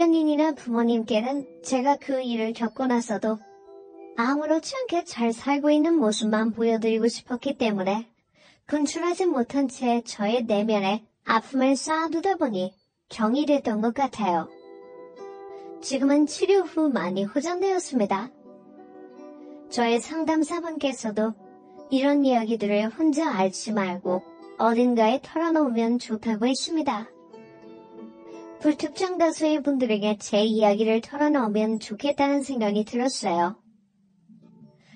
연인이나 부모님께는 제가 그 일을 겪고 나서도 아무렇지 않게 잘 살고 있는 모습만 보여드리고 싶었기 때문에 분출하지 못한 채 저의 내면에 아픔을 쌓아두다 보니 병이 됐던 것 같아요. 지금은 치료 후 많이 호전되었습니다. 저의 상담사분께서도 이런 이야기들을 혼자 앓지 말고 어딘가에 털어놓으면 좋다고 했습니다. 불특정 다수의 분들에게 제 이야기를 털어놓으면 좋겠다는 생각이 들었어요.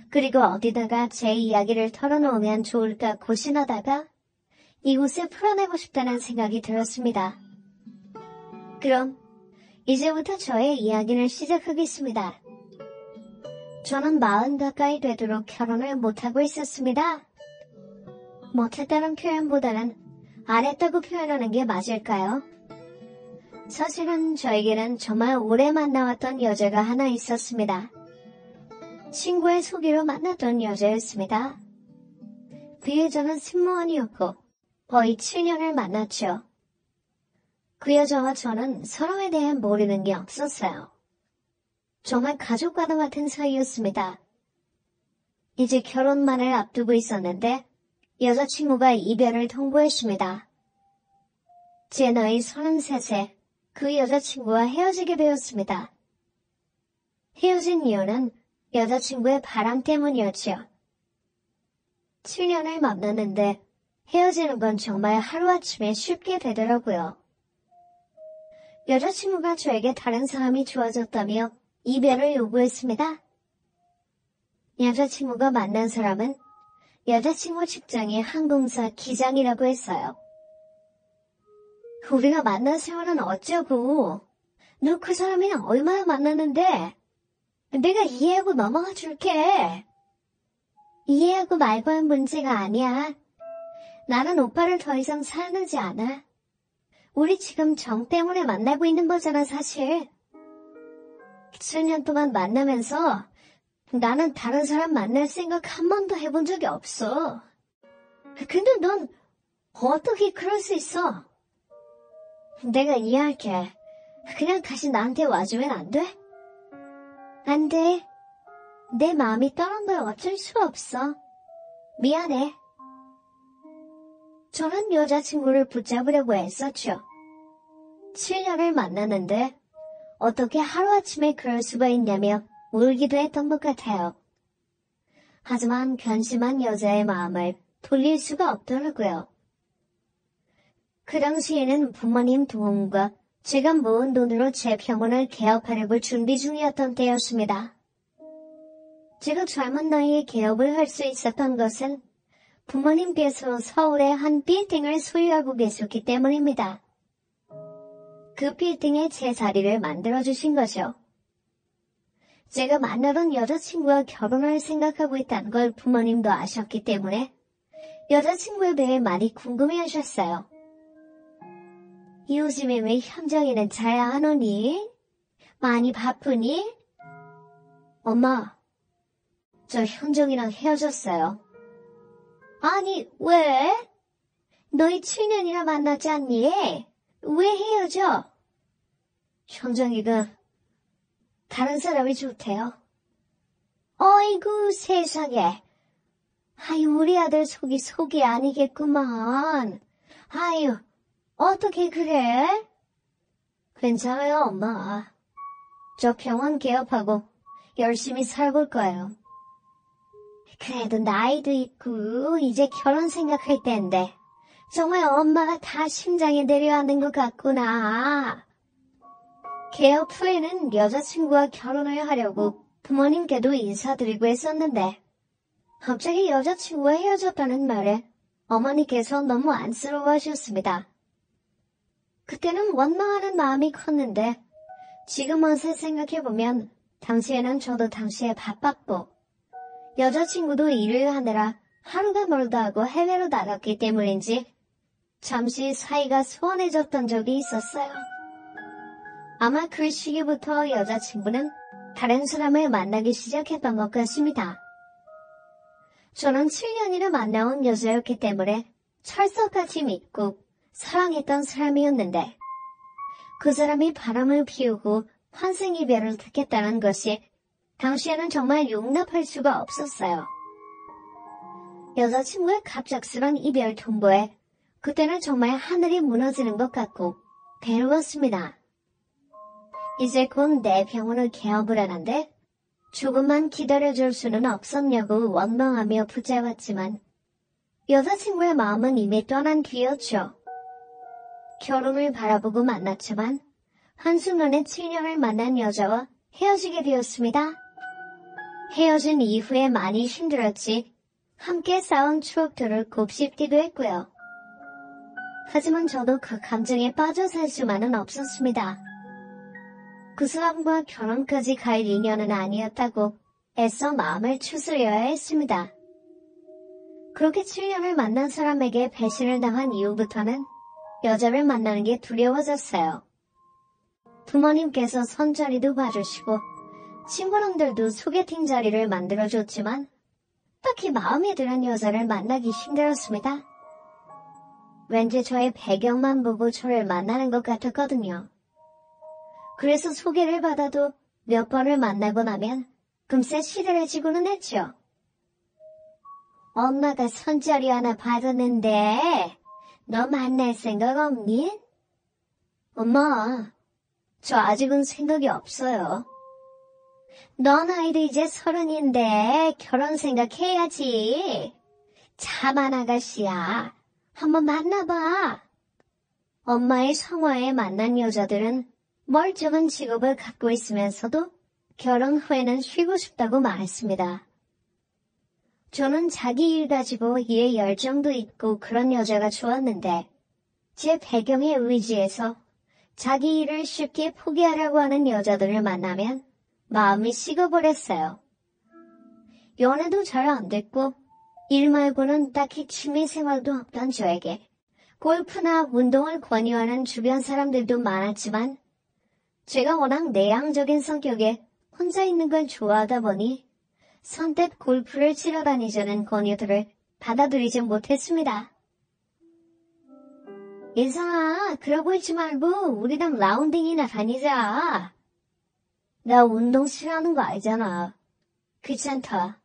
그리고 어디다가 제 이야기를 털어놓으면 좋을까 고민하다가 이곳에 풀어내고 싶다는 생각이 들었습니다. 그럼 이제부터 저의 이야기를 시작하겠습니다. 저는 40 가까이 되도록 결혼을 못하고 있었습니다. 못했다는 표현보다는 안 했다고 표현하는 게 맞을까요? 사실은 저에게는 정말 오래 만나왔던 여자가 하나 있었습니다. 친구의 소개로 만났던 여자였습니다. 그 여자는 승무원이었고 거의 7년을 만났죠. 그 여자와 저는 서로에 대해 모르는 게 없었어요. 정말 가족과도 같은 사이였습니다. 이제 결혼만을 앞두고 있었는데 여자친구가 이별을 통보했습니다. 제 나이 33세, 그 여자친구와 헤어지게 되었습니다. 헤어진 이유는 여자친구의 바람 때문이었죠. 7년을 만났는데 헤어지는 건 정말 하루아침에 쉽게 되더라고요. 여자친구가 저에게 다른 사람이 좋아졌다며 이별을 요구했습니다. 여자친구가 만난 사람은 여자친구 직장의 항공사 기장이라고 했어요. 우리가 만난 세월은 어쩌고, 너 그 사람이랑 얼마나 만났는데 내가 이해하고 넘어가 줄게. 이해하고 말고는 문제가 아니야. 나는 오빠를 더 이상 사랑하지 않아. 우리 지금 정 때문에 만나고 있는 거잖아, 사실. 7년 동안 만나면서 나는 다른 사람 만날 생각 한 번도 해본 적이 없어. 근데 넌 어떻게 그럴 수 있어? 내가 이해할게. 그냥 다시 나한테 와주면 안 돼? 안 돼. 내 마음이 떠난 걸 어쩔 수 없어. 미안해. 저는 여자친구를 붙잡으려고 했었죠. 7년을 만났는데 어떻게 하루아침에 그럴 수가 있냐며 울기도 했던 것 같아요. 하지만 변심한 여자의 마음을 돌릴 수가 없더라고요. 그 당시에는 부모님 도움과 제가 모은 돈으로 제 병원을 개업하려고 준비 중이었던 때였습니다. 제가 젊은 나이에 개업을 할 수 있었던 것은 부모님께서 서울의 한 빌딩을 소유하고 계셨기 때문입니다. 그 빌딩에 제 자리를 만들어주신 거죠. 제가 만나던 여자친구와 결혼할 생각하고 있다는 걸 부모님도 아셨기 때문에 여자친구에 대해 많이 궁금해하셨어요. 요즘에 왜 현정이는 잘 안 오니? 많이 바쁘니? 엄마, 저 현정이랑 헤어졌어요. 아니, 왜? 너희 7년이나 만났지 않니? 왜 헤어져? 현정이가 다른 사람이 좋대요. 어이구 세상에. 아유, 우리 아들 속이 아니겠구만. 아유, 어떻게 그래? 괜찮아요, 엄마. 저 병원 개업하고 열심히 살볼 거예요. 그래도 나이도 있고 이제 결혼 생각할 때인데 정말 엄마가 다 심장에 내려앉는 것 같구나. 개업 후에는 여자친구와 결혼을 하려고 부모님께도 인사드리고 했었는데 갑자기 여자친구와 헤어졌다는 말에 어머니께서 너무 안쓰러워하셨습니다. 그때는 원망하는 마음이 컸는데 지금 와서 생각해보면 당시에는 저도 당시에 바빴고 여자친구도 일을 하느라 하루가 멀다 하고 해외로 나갔기 때문인지 잠시 사이가 소원해졌던 적이 있었어요. 아마 그 시기부터 여자친구는 다른 사람을 만나기 시작했던 것 같습니다. 저는 7년이나 만나온 여자였기 때문에 철석같이 믿고 사랑했던 사람이었는데 그 사람이 바람을 피우고 환생이별을 듣겠다는 것이 당시에는 정말 용납할 수가 없었어요. 여자친구의 갑작스런 이별 통보에 그때는 정말 하늘이 무너지는 것 같고 괴로웠습니다. 이제 곧 내 병원을 개업을 하는데 조금만 기다려줄 수는 없었냐고 원망하며 붙잡았지만 여자친구의 마음은 이미 떠난 뒤였죠. 결혼을 바라보고 만났지만 한순간에 7년을 만난 여자와 헤어지게 되었습니다. 헤어진 이후에 많이 힘들었지 함께 쌓은 추억들을 곱씹기도 했고요. 하지만 저도 그 감정에 빠져 살 수만은 없었습니다. 그 사람과 결혼까지 갈 인연은 아니었다고 애써 마음을 추스려야 했습니다. 그렇게 7년을 만난 사람에게 배신을 당한 이후부터는 여자를 만나는 게 두려워졌어요. 부모님께서 선자리도 봐주시고 친구랑들도 소개팅 자리를 만들어줬지만 딱히 마음에 드는 여자를 만나기 힘들었습니다. 왠지 저의 배경만 보고 저를 만나는 것 같았거든요. 그래서 소개를 받아도 몇 번을 만나고 나면 금세 시들해지고는 했죠. 엄마가 선자리 하나 받았는데 너 만날 생각 없니? 엄마, 저 아직은 생각이 없어요. 너 나이도 이제 30인데 결혼 생각해야지. 자만 아가씨야. 한번 만나봐. 엄마의 성화에 만난 여자들은 멀쩡한 직업을 갖고 있으면서도 결혼 후에는 쉬고 싶다고 말했습니다. 저는 자기 일 가지고 일에 열정도 있고 그런 여자가 좋았는데 제 배경에 의지해서 자기 일을 쉽게 포기하려고 하는 여자들을 만나면 마음이 식어버렸어요. 연애도 잘 안 됐고 일 말고는 딱히 취미생활도 없던 저에게 골프나 운동을 권유하는 주변 사람들도 많았지만 제가 워낙 내향적인 성격에 혼자 있는 걸 좋아하다 보니 선뜻 골프를 치러 다니자는 권유들을 받아들이지 못했습니다. 인상아, 그러고 있지 말고 우리랑 라운딩이나 다니자. 나 운동 싫어하는 거 알잖아. 귀찮다.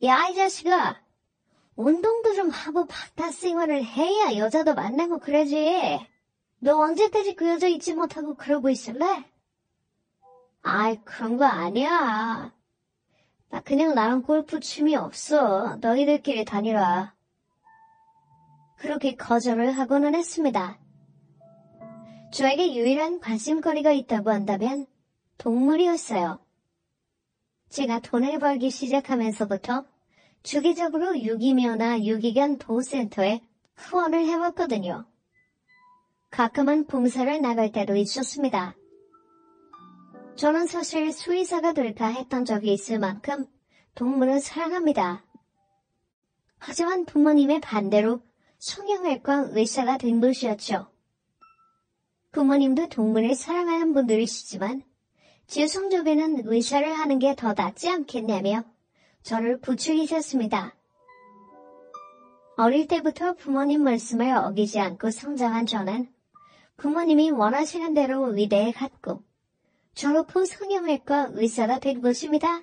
야, 이 자식아. 운동도 좀 하고 바깥 생활을 해야 여자도 만나고 그러지. 너 언제까지 그 여자 잊지 못하고 그러고 있을래? 아이, 그런 거 아니야. 나 그냥 나랑 골프 취미 없어. 너희들끼리 다니라. 그렇게 거절을 하고는 했습니다. 저에게 유일한 관심거리가 있다고 한다면 동물이었어요. 제가 돈을 벌기 시작하면서부터 주기적으로 유기묘나 유기견 보호센터에 후원을 해왔거든요. 가끔은 봉사를 나갈 때도 있었습니다. 저는 사실 수의사가 될까 했던 적이 있을 만큼 동물을 사랑합니다. 하지만 부모님의 반대로 성형외과 의사가 된 것이었죠. 부모님도 동물을 사랑하는 분들이시지만 제 성적에는 의사를 하는 게 더 낫지 않겠냐며 저를 부추기셨습니다. 어릴 때부터 부모님 말씀을 어기지 않고 성장한 저는 부모님이 원하시는 대로 의대에 갔고 졸업 후 성형외과 의사가 된 것입니다.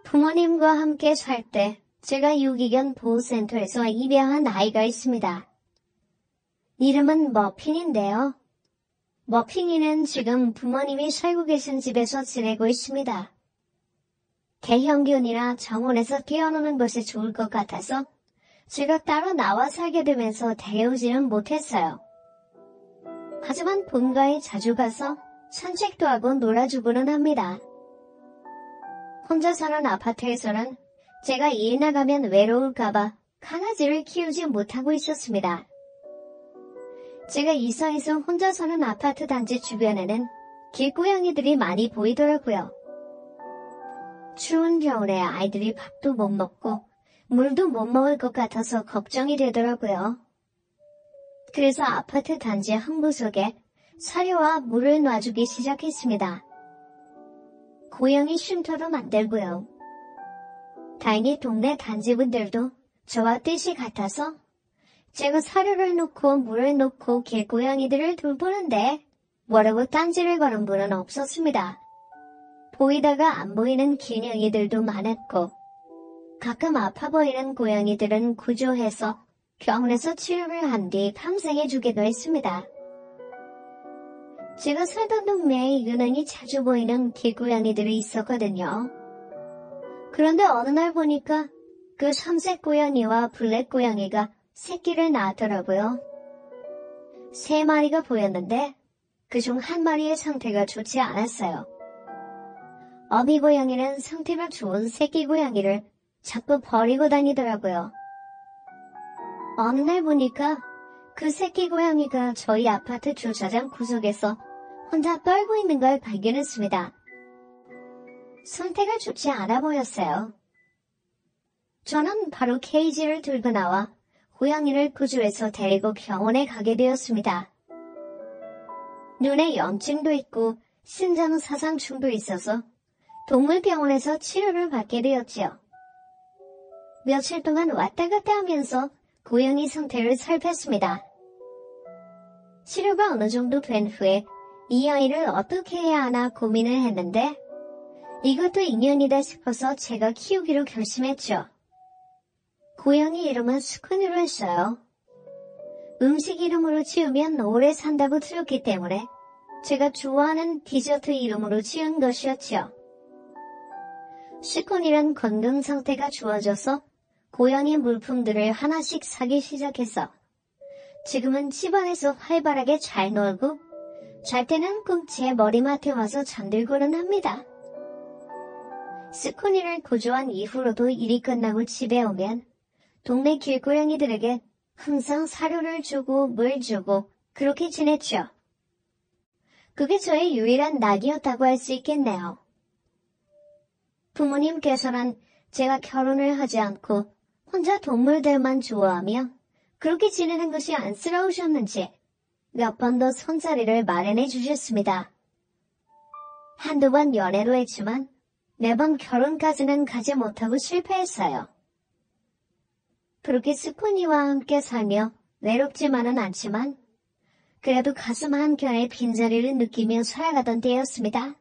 부모님과 함께 살 때 제가 유기견 보호센터에서 입양한 아이가 있습니다. 이름은 머핀인데요. 머핀이는 지금 부모님이 살고 계신 집에서 지내고 있습니다. 개형견이나 정원에서 뛰어노는 것이 좋을 것 같아서 제가 따로 나와 살게 되면서 데려오지는 못했어요. 하지만 본가에 자주 가서 산책도 하고 놀아주고는 합니다. 혼자 사는 아파트에서는 제가 일 나가면 외로울까봐 강아지를 키우지 못하고 있었습니다. 제가 이사해서 혼자 사는 아파트 단지 주변에는 길고양이들이 많이 보이더라고요. 추운 겨울에 아이들이 밥도 못 먹고 물도 못 먹을 것 같아서 걱정이 되더라고요. 그래서 아파트 단지 한 구석에 사료와 물을 놔주기 시작했습니다. 고양이 쉼터도 만들고요. 다행히 동네 단지분들도 저와 뜻이 같아서 제가 사료를 놓고 물을 놓고 길고양이들을 돌보는데 뭐라고 딴지를 거는 분은 없었습니다. 보이다가 안 보이는 기냥이들도 많았고 가끔 아파 보이는 고양이들은 구조해서 병원에서 치료를 한 뒤 평생해 주기도 했습니다. 제가 살던 동네에 유난히 자주 보이는 길고양이들이 있었거든요. 그런데 어느 날 보니까 그 삼색 고양이와 블랙 고양이가 새끼를 낳았더라고요. 3마리가 보였는데 그중 1마리의 상태가 좋지 않았어요. 어미 고양이는 상태가 좋은 새끼 고양이를 자꾸 버리고 다니더라고요. 어느 날 보니까 그 새끼 고양이가 저희 아파트 주차장 구석에서 혼자 떨고 있는 걸 발견했습니다. 상태가 좋지 않아 보였어요. 저는 바로 케이지를 들고 나와 고양이를 구조해서 데리고 병원에 가게 되었습니다. 눈에 염증도 있고 신장 사상충도 있어서 동물병원에서 치료를 받게 되었지요. 며칠 동안 왔다 갔다 하면서 고양이 상태를 살폈습니다. 치료가 어느 정도 된 후에 이 아이를 어떻게 해야 하나 고민을 했는데 이것도 인연이다 싶어서 제가 키우기로 결심했죠. 고양이 이름은 스쿤으로 했어요. 음식 이름으로 지으면 오래 산다고 들었기 때문에 제가 좋아하는 디저트 이름으로 지은 것이었죠. 스쿤이란 건강 상태가 좋아져서 고양이 물품들을 하나씩 사기 시작해서 지금은 집안에서 활발하게 잘 놀고 잘 때는 꼭 제 머리맡에 와서 잠들고는 합니다. 스코니를 구조한 이후로도 일이 끝나고 집에 오면 동네 길고양이들에게 항상 사료를 주고 물 주고 그렇게 지냈죠. 그게 저의 유일한 낙이었다고 할 수 있겠네요. 부모님께서는 제가 결혼을 하지 않고 혼자 동물들만 좋아하며 그렇게 지내는 것이 안쓰러우셨는지 몇 번 더 손자리를 마련해 주셨습니다. 한두 번 연애도 했지만 매번 결혼까지는 가지 못하고 실패했어요. 그렇게 스코니와 함께 살며 외롭지만은 않지만 그래도 가슴 한켠에 빈자리를 느끼며 살아가던 때였습니다.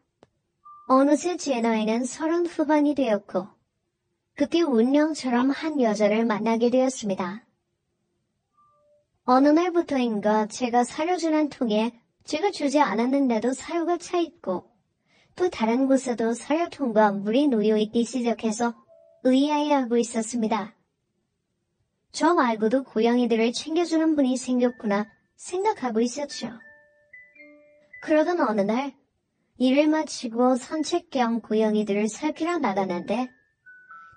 어느새 제 나이는 30 후반이 되었고 그때 운명처럼 한 여자를 만나게 되었습니다. 어느 날부터인가 제가 사료주는 통에 제가 주지 않았는데도 사료가 차있고 또 다른 곳에도 사료통과 물이 놓여있기 시작해서 의아해하고 있었습니다. 저 말고도 고양이들을 챙겨주는 분이 생겼구나 생각하고 있었죠. 그러던 어느 날 일을 마치고 산책 겸 고양이들을 살피러 나갔는데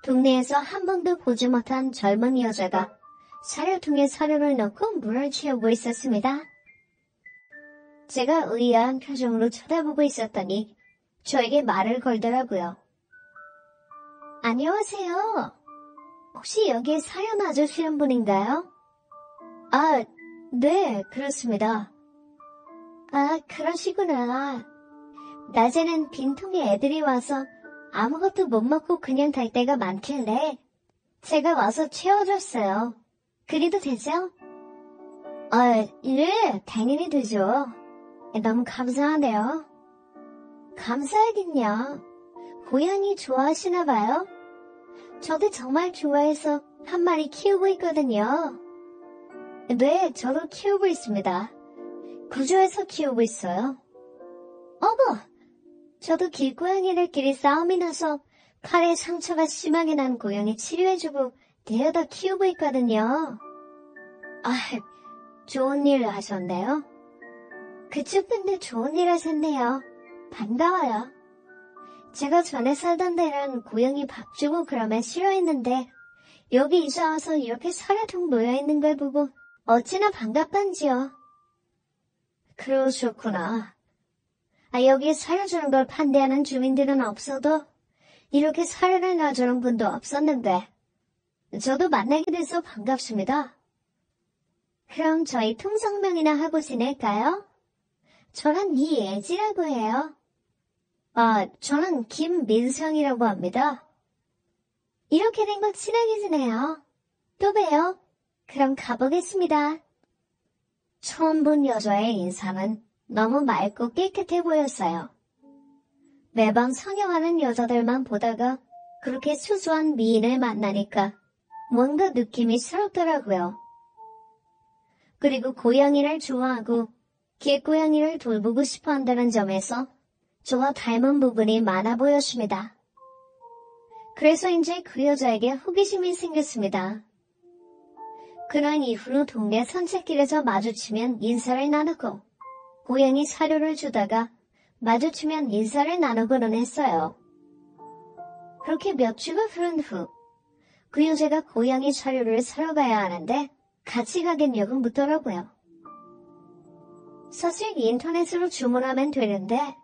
동네에서 한 번도 보지 못한 젊은 여자가 사료통에 사료를 넣고 물을 채우고 있었습니다. 제가 의아한 표정으로 쳐다보고 있었더니 저에게 말을 걸더라고요. 안녕하세요. 혹시 여기에 사료 놔주시는 분인가요? 아, 네, 그렇습니다. 아, 그러시구나. 낮에는 빈통에 애들이 와서 아무것도 못 먹고 그냥 갈 때가 많길래 제가 와서 채워줬어요. 그래도 되죠? 네, 당연히 되죠. 너무 감사하네요. 감사하긴요. 고양이 좋아하시나 봐요? 저도 정말 좋아해서 한 마리 키우고 있거든요. 네, 저도 키우고 있습니다. 구조해서 키우고 있어요. 어머! 저도 길고양이들끼리 싸움이 나서 팔에 상처가 심하게 난 고양이 치료해주고 데려다 키우고 있거든요. 아, 좋은 일 하셨네요. 그쪽 분들 좋은 일 하셨네요. 반가워요. 제가 전에 살던 데는 고양이 밥 주고 그러면 싫어했는데 여기 이사 와서 이렇게 사료통 놓여있는 걸 보고 어찌나 반갑던지요. 그러셨구나. 여기 사료 주는 걸 반대하는 주민들은 없어도 이렇게 사료를 놔주는 분도 없었는데 저도 만나게 돼서 반갑습니다. 그럼 저희 통성명이나 하고 지낼까요? 저는 이예지라고 해요. 저는 김민성이라고 합니다. 이렇게 된 거 친하게 지내요. 또 봬요. 그럼 가보겠습니다. 처음 본 여자의 인상은 너무 맑고 깨끗해 보였어요. 매번 성형하는 여자들만 보다가 그렇게 수수한 미인을 만나니까 뭔가 느낌이 새롭더라고요. 그리고 고양이를 좋아하고 길고양이를 돌보고 싶어 한다는 점에서 저와 닮은 부분이 많아 보였습니다. 그래서 이제 그 여자에게 호기심이 생겼습니다. 그날 이후로 동네 산책길에서 마주치면 인사를 나누고 고양이 사료를 주다가 마주치면 인사를 나누고는 했어요. 그렇게 몇 주가 흐른 후 그 여자가 고양이 사료를 사러 가야 하는데 같이 가겠냐고 묻더라고요. 사실 인터넷으로 주문하면 되는데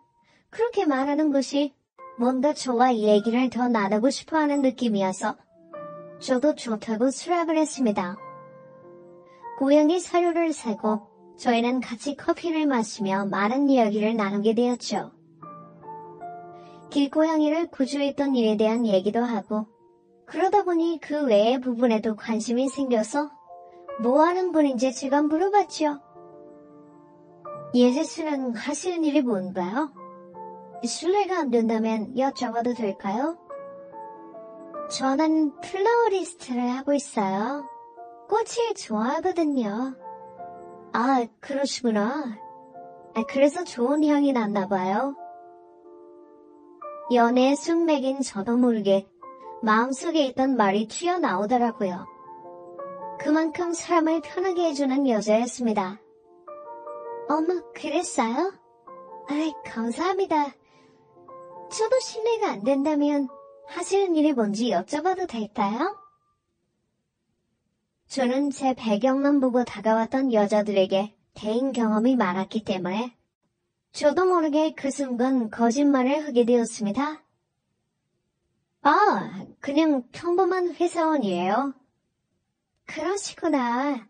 그렇게 말하는 것이 뭔가 저와 얘기를 더 나누고 싶어하는 느낌이어서 저도 좋다고 수락을 했습니다. 고양이 사료를 사고 저희는 같이 커피를 마시며 많은 이야기를 나누게 되었죠. 길고양이를 구조했던 일에 대한 얘기도 하고 그러다 보니 그 외의 부분에도 관심이 생겨서 뭐 하는 분인지 제가 물어봤죠. 예지 씨는 하시는 일이 뭔가요? 실례가 안 된다면 여쭤봐도 될까요? 저는 플로리스트를 하고 있어요. 꽃을 좋아하거든요. 아, 그러시구나. 그래서 좋은 향이 났나 봐요. 연애의 숙맥인 저도 모르게 마음속에 있던 말이 튀어나오더라고요. 그만큼 사람을 편하게 해주는 여자였습니다. 어머, 그랬어요? 아이, 감사합니다. 저도 실례가 안 된다면 하시는 일이 뭔지 여쭤봐도 될까요? 저는 제 배경만 보고 다가왔던 여자들에게 대인 경험이 많았기 때문에 저도 모르게 그 순간 거짓말을 하게 되었습니다. 아, 그냥 평범한 회사원이에요. 그러시구나.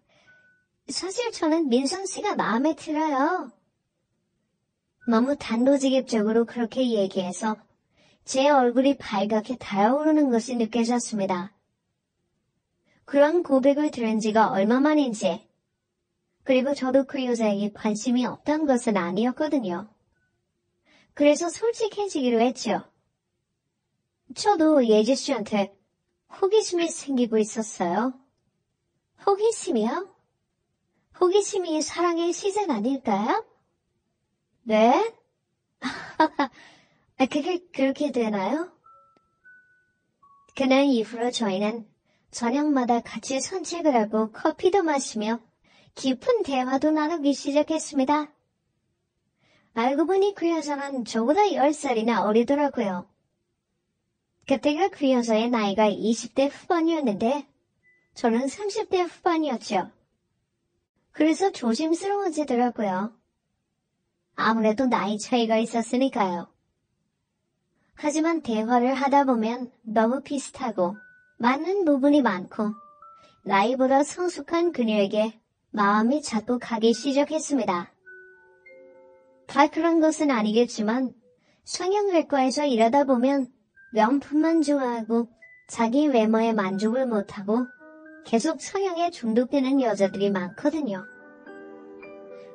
사실 저는 민성 씨가 마음에 들어요. 너무 단도직입적으로 그렇게 얘기해서 제 얼굴이 발갛게 달아오르는 것이 느껴졌습니다. 그런 고백을 들은 지가 얼마만인지, 그리고 저도 그 여자에게 관심이 없던 것은 아니었거든요. 그래서 솔직해지기로 했죠. 저도 예지 씨한테 호기심이 생기고 있었어요. 호기심이요? 호기심이 사랑의 시작 아닐까요? 네? 그게 그렇게 되나요? 그날 이후로 저희는 저녁마다 같이 산책을 하고 커피도 마시며 깊은 대화도 나누기 시작했습니다. 알고 보니 그 여자는 저보다 10살이나 어리더라고요. 그때가 그 여자의 나이가 20대 후반이었는데 저는 30대 후반이었죠. 그래서 조심스러워지더라고요. 아무래도 나이 차이가 있었으니까요. 하지만 대화를 하다 보면 너무 비슷하고 맞는 부분이 많고 나이보다 성숙한 그녀에게 마음이 자꾸 가기 시작했습니다. 다 그런 것은 아니겠지만 성형외과에서 일하다 보면 명품만 좋아하고 자기 외모에 만족을 못하고 계속 성형에 중독되는 여자들이 많거든요.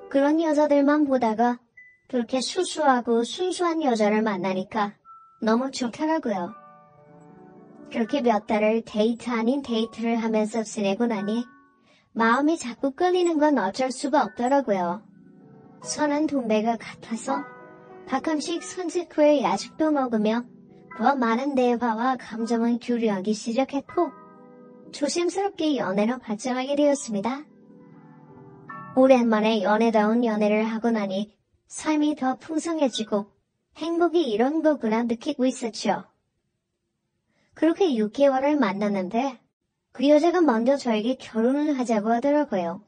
그런 여자들만 보다가 그렇게 수수하고 순수한 여자를 만나니까 너무 좋더라고요. 그렇게 몇 달을 데이트 아닌 데이트를 하면서 지내고 나니 마음이 자꾸 끌리는 건 어쩔 수가 없더라고요. 선한 동배가 같아서 가끔씩 산책 후에 야식도 먹으며 더 많은 대화와 감정을 교류하기 시작했고 조심스럽게 연애로 발전하게 되었습니다. 오랜만에 연애다운 연애를 하고 나니 삶이 더 풍성해지고 행복이 이런 거구나 느끼고 있었죠. 그렇게 6개월을 만났는데 그 여자가 먼저 저에게 결혼을 하자고 하더라고요.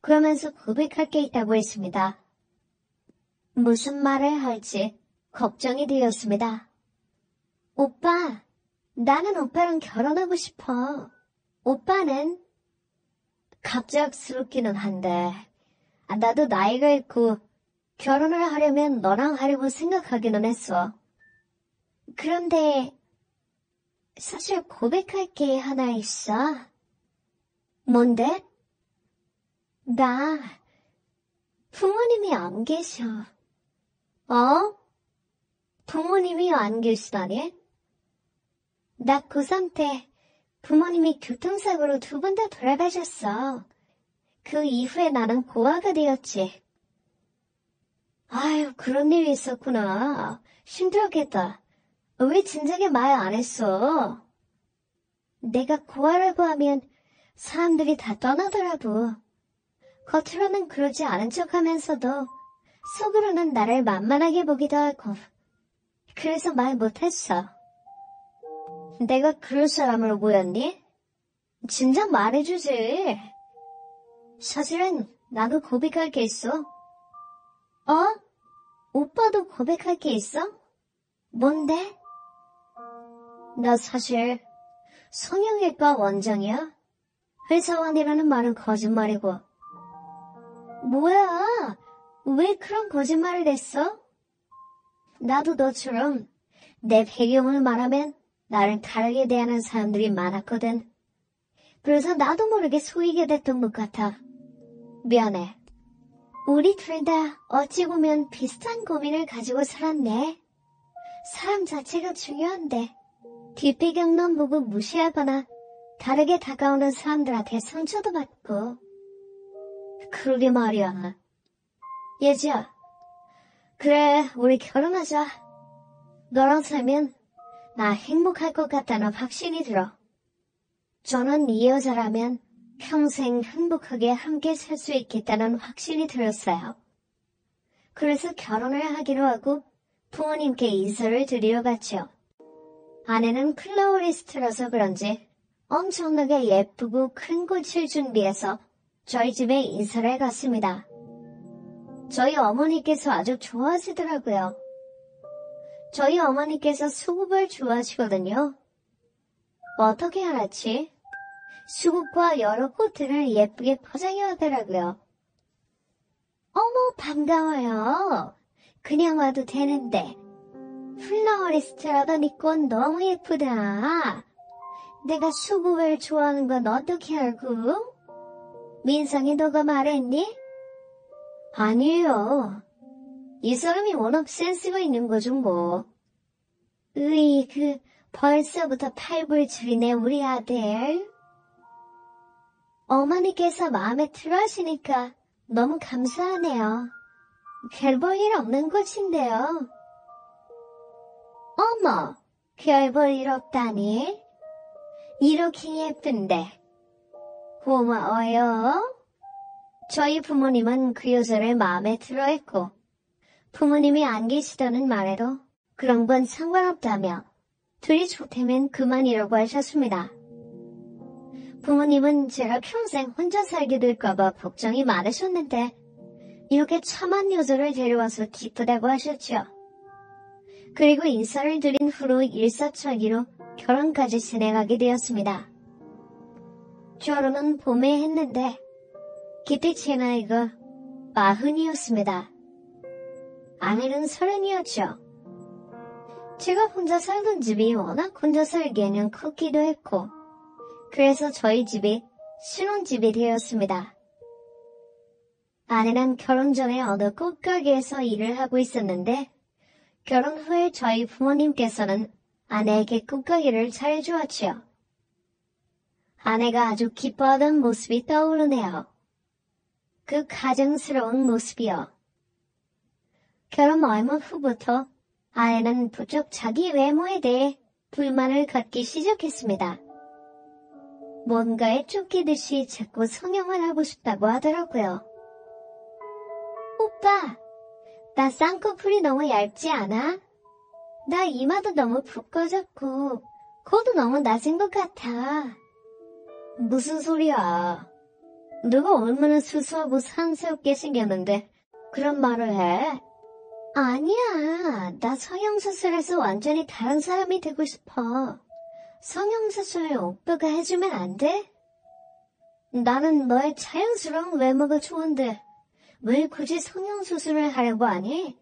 그러면서 고백할 게 있다고 했습니다. 무슨 말을 할지 걱정이 되었습니다. 오빠, 나는 오빠랑 결혼하고 싶어. 오빠는? 갑작스럽기는 한데 나도 나이가 있고 결혼을 하려면 너랑 하려고 생각하기는 했어. 그런데 사실 고백할 게 하나 있어. 뭔데? 나 부모님이 안 계셔. 어? 부모님이 안 계시다니? 나 고3 때 부모님이 교통사고로 2번 다 돌아가셨어. 그 이후에 나는 고아가 되었지. 아유, 그런 일이 있었구나. 힘들었겠다. 왜 진작에 말 안 했어? 내가 고아라고 하면 사람들이 다 떠나더라고. 겉으로는 그러지 않은 척하면서도 속으로는 나를 만만하게 보기도 하고. 그래서 말 못했어. 내가 그럴 사람으로 보였니? 진작 말해주지. 사실은 나도 고백할 게 있어. 어? 오빠도 고백할 게 있어? 뭔데? 나 사실 성형외과 원장이야. 회사원이라는 말은 거짓말이고. 뭐야? 왜 그런 거짓말을 했어? 나도 너처럼 내 배경을 말하면 나를 다르게 대하는 사람들이 많았거든. 그래서 나도 모르게 속이게 됐던 것 같아. 미안해. 우리 둘 다 어찌 보면 비슷한 고민을 가지고 살았네. 사람 자체가 중요한데 뒷배경만 보고 무시하거나 다르게 다가오는 사람들한테 상처도 받고. 그러게 말이야. 예지야. 그래, 우리 결혼하자. 너랑 살면 나 행복할 것 같다는 확신이 들어. 저는 이 여자라면 평생 행복하게 함께 살 수 있겠다는 확신이 들었어요. 그래서 결혼을 하기로 하고 부모님께 인사를 드리러 갔죠. 아내는 플로리스트라서 그런지 엄청나게 예쁘고 큰 꽃을 준비해서 저희 집에 인사를 갔습니다. 저희 어머니께서 아주 좋아하시더라고요. 저희 어머니께서 수국을 좋아하시거든요. 어떻게 알았지? 수국과 여러 꽃들을 예쁘게 포장해 왔더라고요. 어머, 반가워요. 그냥 와도 되는데. 플라워리스트라더니 꽃 너무 예쁘다. 내가 수국을 좋아하는 건 어떻게 알고? 민성이 너가 말했니? 아니에요. 이 사람이 워낙 센스가 있는 거죠, 뭐. 벌써부터 팔불출이네, 우리 아들. 어머니께서 마음에 들어 하시니까 너무 감사하네요. 별 볼 일 없는 꽃인데요. 어머, 별 볼 일 없다니? 이렇게 예쁜데. 고마워요. 저희 부모님은 그 여자를 마음에 들어했고 부모님이 안 계시다는 말에도 그런 건 상관없다며 둘이 좋다면 그만이라고 하셨습니다. 부모님은 제가 평생 혼자 살게 될까봐 걱정이 많으셨는데 이렇게 참한 여자를 데려와서 기쁘다고 하셨죠. 그리고 인사를 드린 후로 일사천리로 결혼까지 진행하게 되었습니다. 결혼은 봄에 했는데 그때 제 나이가 40이었습니다. 아내는 30이었죠. 제가 혼자 살던 집이 워낙 혼자 살기에는 컸기도 했고 그래서 저희 집이 신혼집이 되었습니다. 아내는 결혼 전에 어느 꽃가게에서 일을 하고 있었는데 결혼 후에 저희 부모님께서는 아내에게 꽃가게를 차려주었지요. 아내가 아주 기뻐하던 모습이 떠오르네요. 그 가정스러운 모습이요. 결혼 얼마 후부터 아내는 부쩍 자기 외모에 대해 불만을 갖기 시작했습니다. 뭔가에 쫓기듯이 자꾸 성형을 하고 싶다고 하더라고요. 오빠, 나 쌍꺼풀이 너무 얇지 않아? 나 이마도 너무 붓거졌고 코도 너무 낮은 것 같아. 무슨 소리야. 누가 얼마나 수수하고 사랑스럽게 생겼는데 그런 말을 해? 아니야. 나 성형수술해서 완전히 다른 사람이 되고 싶어. 성형수술 오빠가 해주면 안 돼? 나는 너의 자연스러운 외모가 좋은데 왜 굳이 성형수술을 하려고 하니?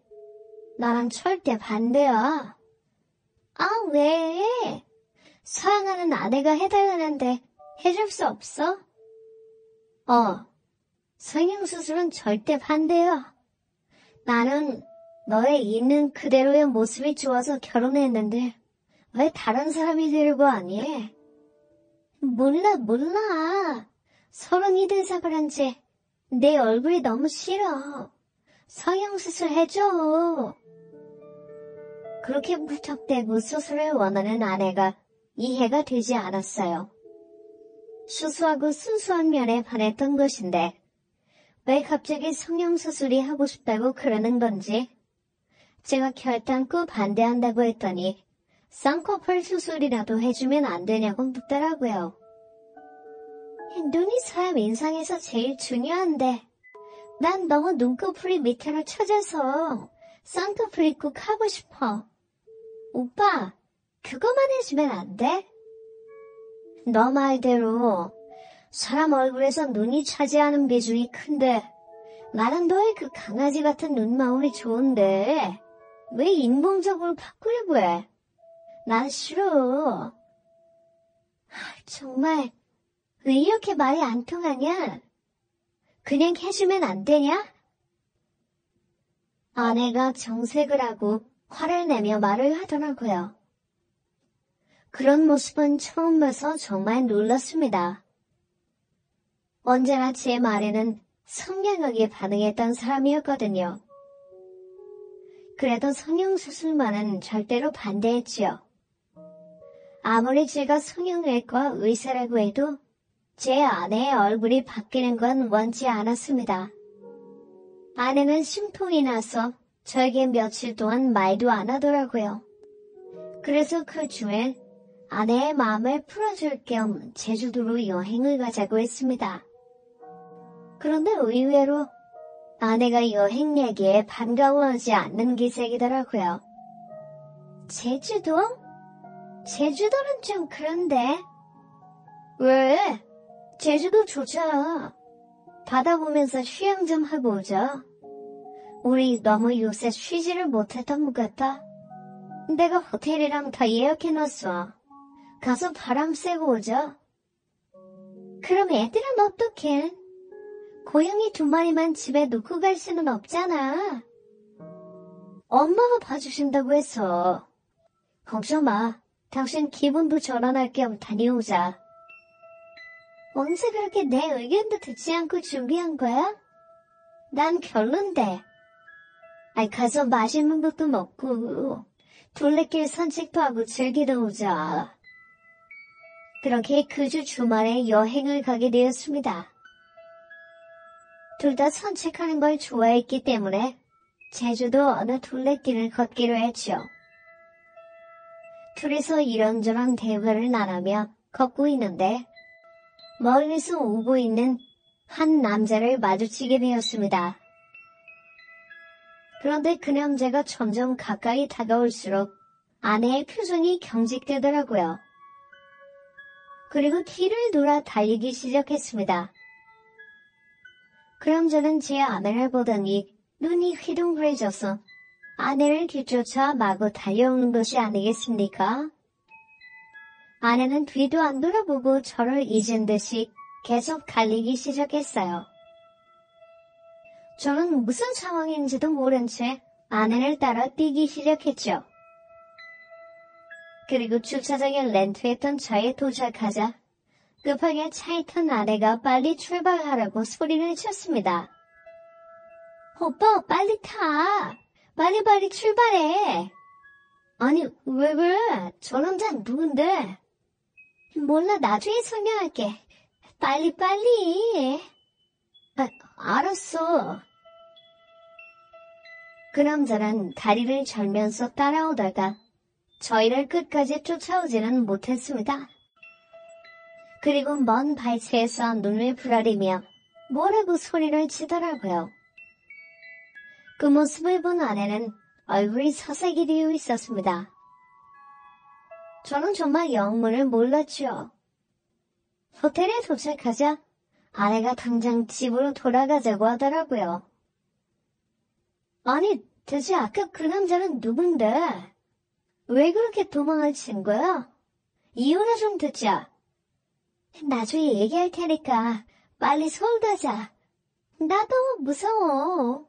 나랑 절대 반대야. 아, 왜? 사랑하는 아내가 해달라는데 해줄 수 없어? 성형수술은 절대 반대요. 나는 너의 있는 그대로의 모습이 좋아서 결혼했는데 왜 다른 사람이 되려고 하니? 몰라. 30이 돼서 그런지 내 얼굴이 너무 싫어. 성형수술 해줘. 그렇게 무턱대고 수술을 원하는 아내가 이해가 되지 않았어요. 수수하고 순수한 면에 반했던 것인데 왜 갑자기 성형수술이 하고 싶다고 그러는 건지 제가 결단코 반대한다고 했더니 쌍꺼풀 수술이라도 해주면 안 되냐고 묻더라고요. 눈이 사람 인상에서 제일 중요한데 난 너무 눈꺼풀이 밑으로 쳐져서 쌍꺼풀이 꼭 하고 싶어. 오빠, 그거만 해주면 안 돼? 너 말대로 사람 얼굴에서 눈이 차지하는 비중이 큰데 나는 너의 그 강아지 같은 눈망울이 좋은데 왜 인공적으로 바꾸려고 해? 난 싫어. 정말 왜 이렇게 말이 안 통하냐? 그냥 해주면 안 되냐? 아내가 정색을 하고 화를 내며 말을 하더라고요. 그런 모습은 처음 봐서 정말 놀랐습니다. 언제나 제 말에는 선량하게 반응했던 사람이었거든요. 그래도 성형수술만은 절대로 반대했지요. 아무리 제가 성형외과 의사라고 해도 제 아내의 얼굴이 바뀌는 건 원치 않았습니다. 아내는 심통이 나서 저에게 며칠 동안 말도 안 하더라고요. 그래서 그 주에 아내의 마음을 풀어줄 겸 제주도로 여행을 가자고 했습니다. 그런데 의외로 아내가 여행 얘기에 반가워하지 않는 기색이더라고요. 제주도? 제주도는 좀 그런데. 왜? 제주도 좋잖아. 바다 보면서 휴양 좀 하고 오자. 우리 너무 요새 쉬지를 못했던 것 같다. 내가 호텔이랑 다 예약해놨어. 가서 바람 쐬고 오자. 그럼 애들은 어떡해? 고양이 2마리만 집에 놓고 갈 수는 없잖아. 엄마가 봐주신다고 했어. 걱정 마. 당신 기분도 전환할 겸 다녀오자. 언제 그렇게 내 의견도 듣지 않고 준비한 거야? 난 별론데. 가서 맛있는 것도 먹고 둘레길 산책도 하고 즐기다 오자. 그렇게 그 주 주말에 여행을 가게 되었습니다. 둘 다 산책하는 걸 좋아했기 때문에 제주도 어느 둘레길을 걷기로 했죠. 둘이서 이런저런 대화를 나누며 걷고 있는데 멀리서 오고 있는 한 남자를 마주치게 되었습니다. 그런데 그 남자가 점점 가까이 다가올수록 아내의 표정이 경직되더라고요. 그리고 뒤를 돌아 달리기 시작했습니다. 그 남자는 제 아내를 보더니 눈이 휘둥그레져서 아내를 뒤쫓아 마구 달려오는 것이 아니겠습니까? 아내는 뒤도 안 돌아보고 저를 잊은 듯이 계속 달리기 시작했어요. 저는 무슨 상황인지도 모른 채 아내를 따라 뛰기 시작했죠. 그리고 주차장에 렌트했던 차에 도착하자 급하게 차에 탄 아내가 빨리 출발하라고 소리를 쳤습니다. 오빠 빨리 타. 빨리 출발해. 아니 왜 그래? 저 남자 누군데? 몰라 나중에 설명할게. 빨리. 알았어. 그 남자는 다리를 절면서 따라오다가 저희를 끝까지 쫓아오지는 못했습니다. 그리고 먼 발치에서 눈을 부라리며 뭐라고 소리를 치더라고요. 그 모습을 본 아내는 얼굴이 서색이 되어 있었습니다. 저는 정말 영문을 몰랐죠. 호텔에 도착하자 아내가 당장 집으로 돌아가자고 하더라고요. 아니, 대체 아까 그 남자는 누군데? 왜 그렇게 도망을 친 거야? 이유나 좀 듣자. 나중에 얘기할 테니까 빨리 서울 가자. 나 너무 무서워.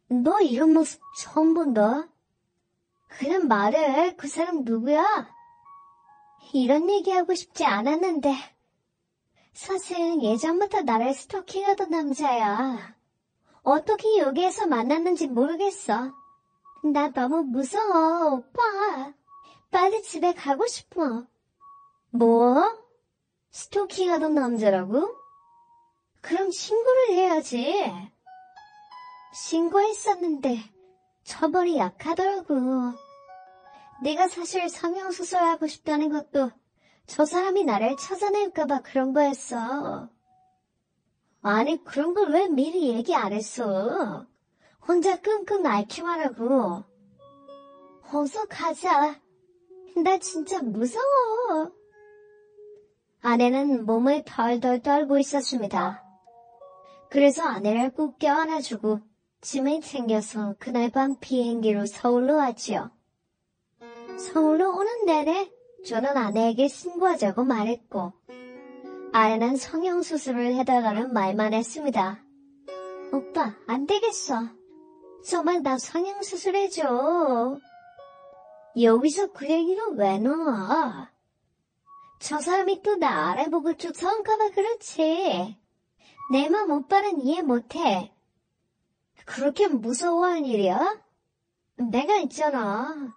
너 이런 모습 처음 본다. 그냥 말해. 그 사람 누구야? 이런 얘기하고 싶지 않았는데. 사실 예전부터 나를 스토킹하던 남자야. 어떻게 여기에서 만났는지 모르겠어. 나 너무 무서워, 오빠. 빨리 집에 가고 싶어. 뭐? 스토킹하던 남자라고? 그럼 신고를 해야지. 신고했었는데 처벌이 약하더라고. 내가 사실 성형수술하고 싶다는 것도 저 사람이 나를 찾아낼까봐 그런 거였어. 아니, 그런 걸 왜 미리 얘기 안 했어? 혼자 끙끙 앓기만 하고. 어서 가자. 나 진짜 무서워. 아내는 몸을 덜덜 떨고 있었습니다. 그래서 아내를 꼭 껴안아주고 짐을 챙겨서 그날 밤 비행기로 서울로 왔지요. 서울로 오는 내내 저는 아내에게 신고하자고 말했고 아내는 성형수술을 해달라는 말만 했습니다. 오빠, 안 되겠어. 정말 나 성형수술해줘. 여기서 그 얘기를 왜 넣어? 저 사람이 또 나 알아보고 쫓아올까봐 그렇지. 내 맘 오빠는 이해 못해. 그렇게 무서워할 일이야? 내가 있잖아.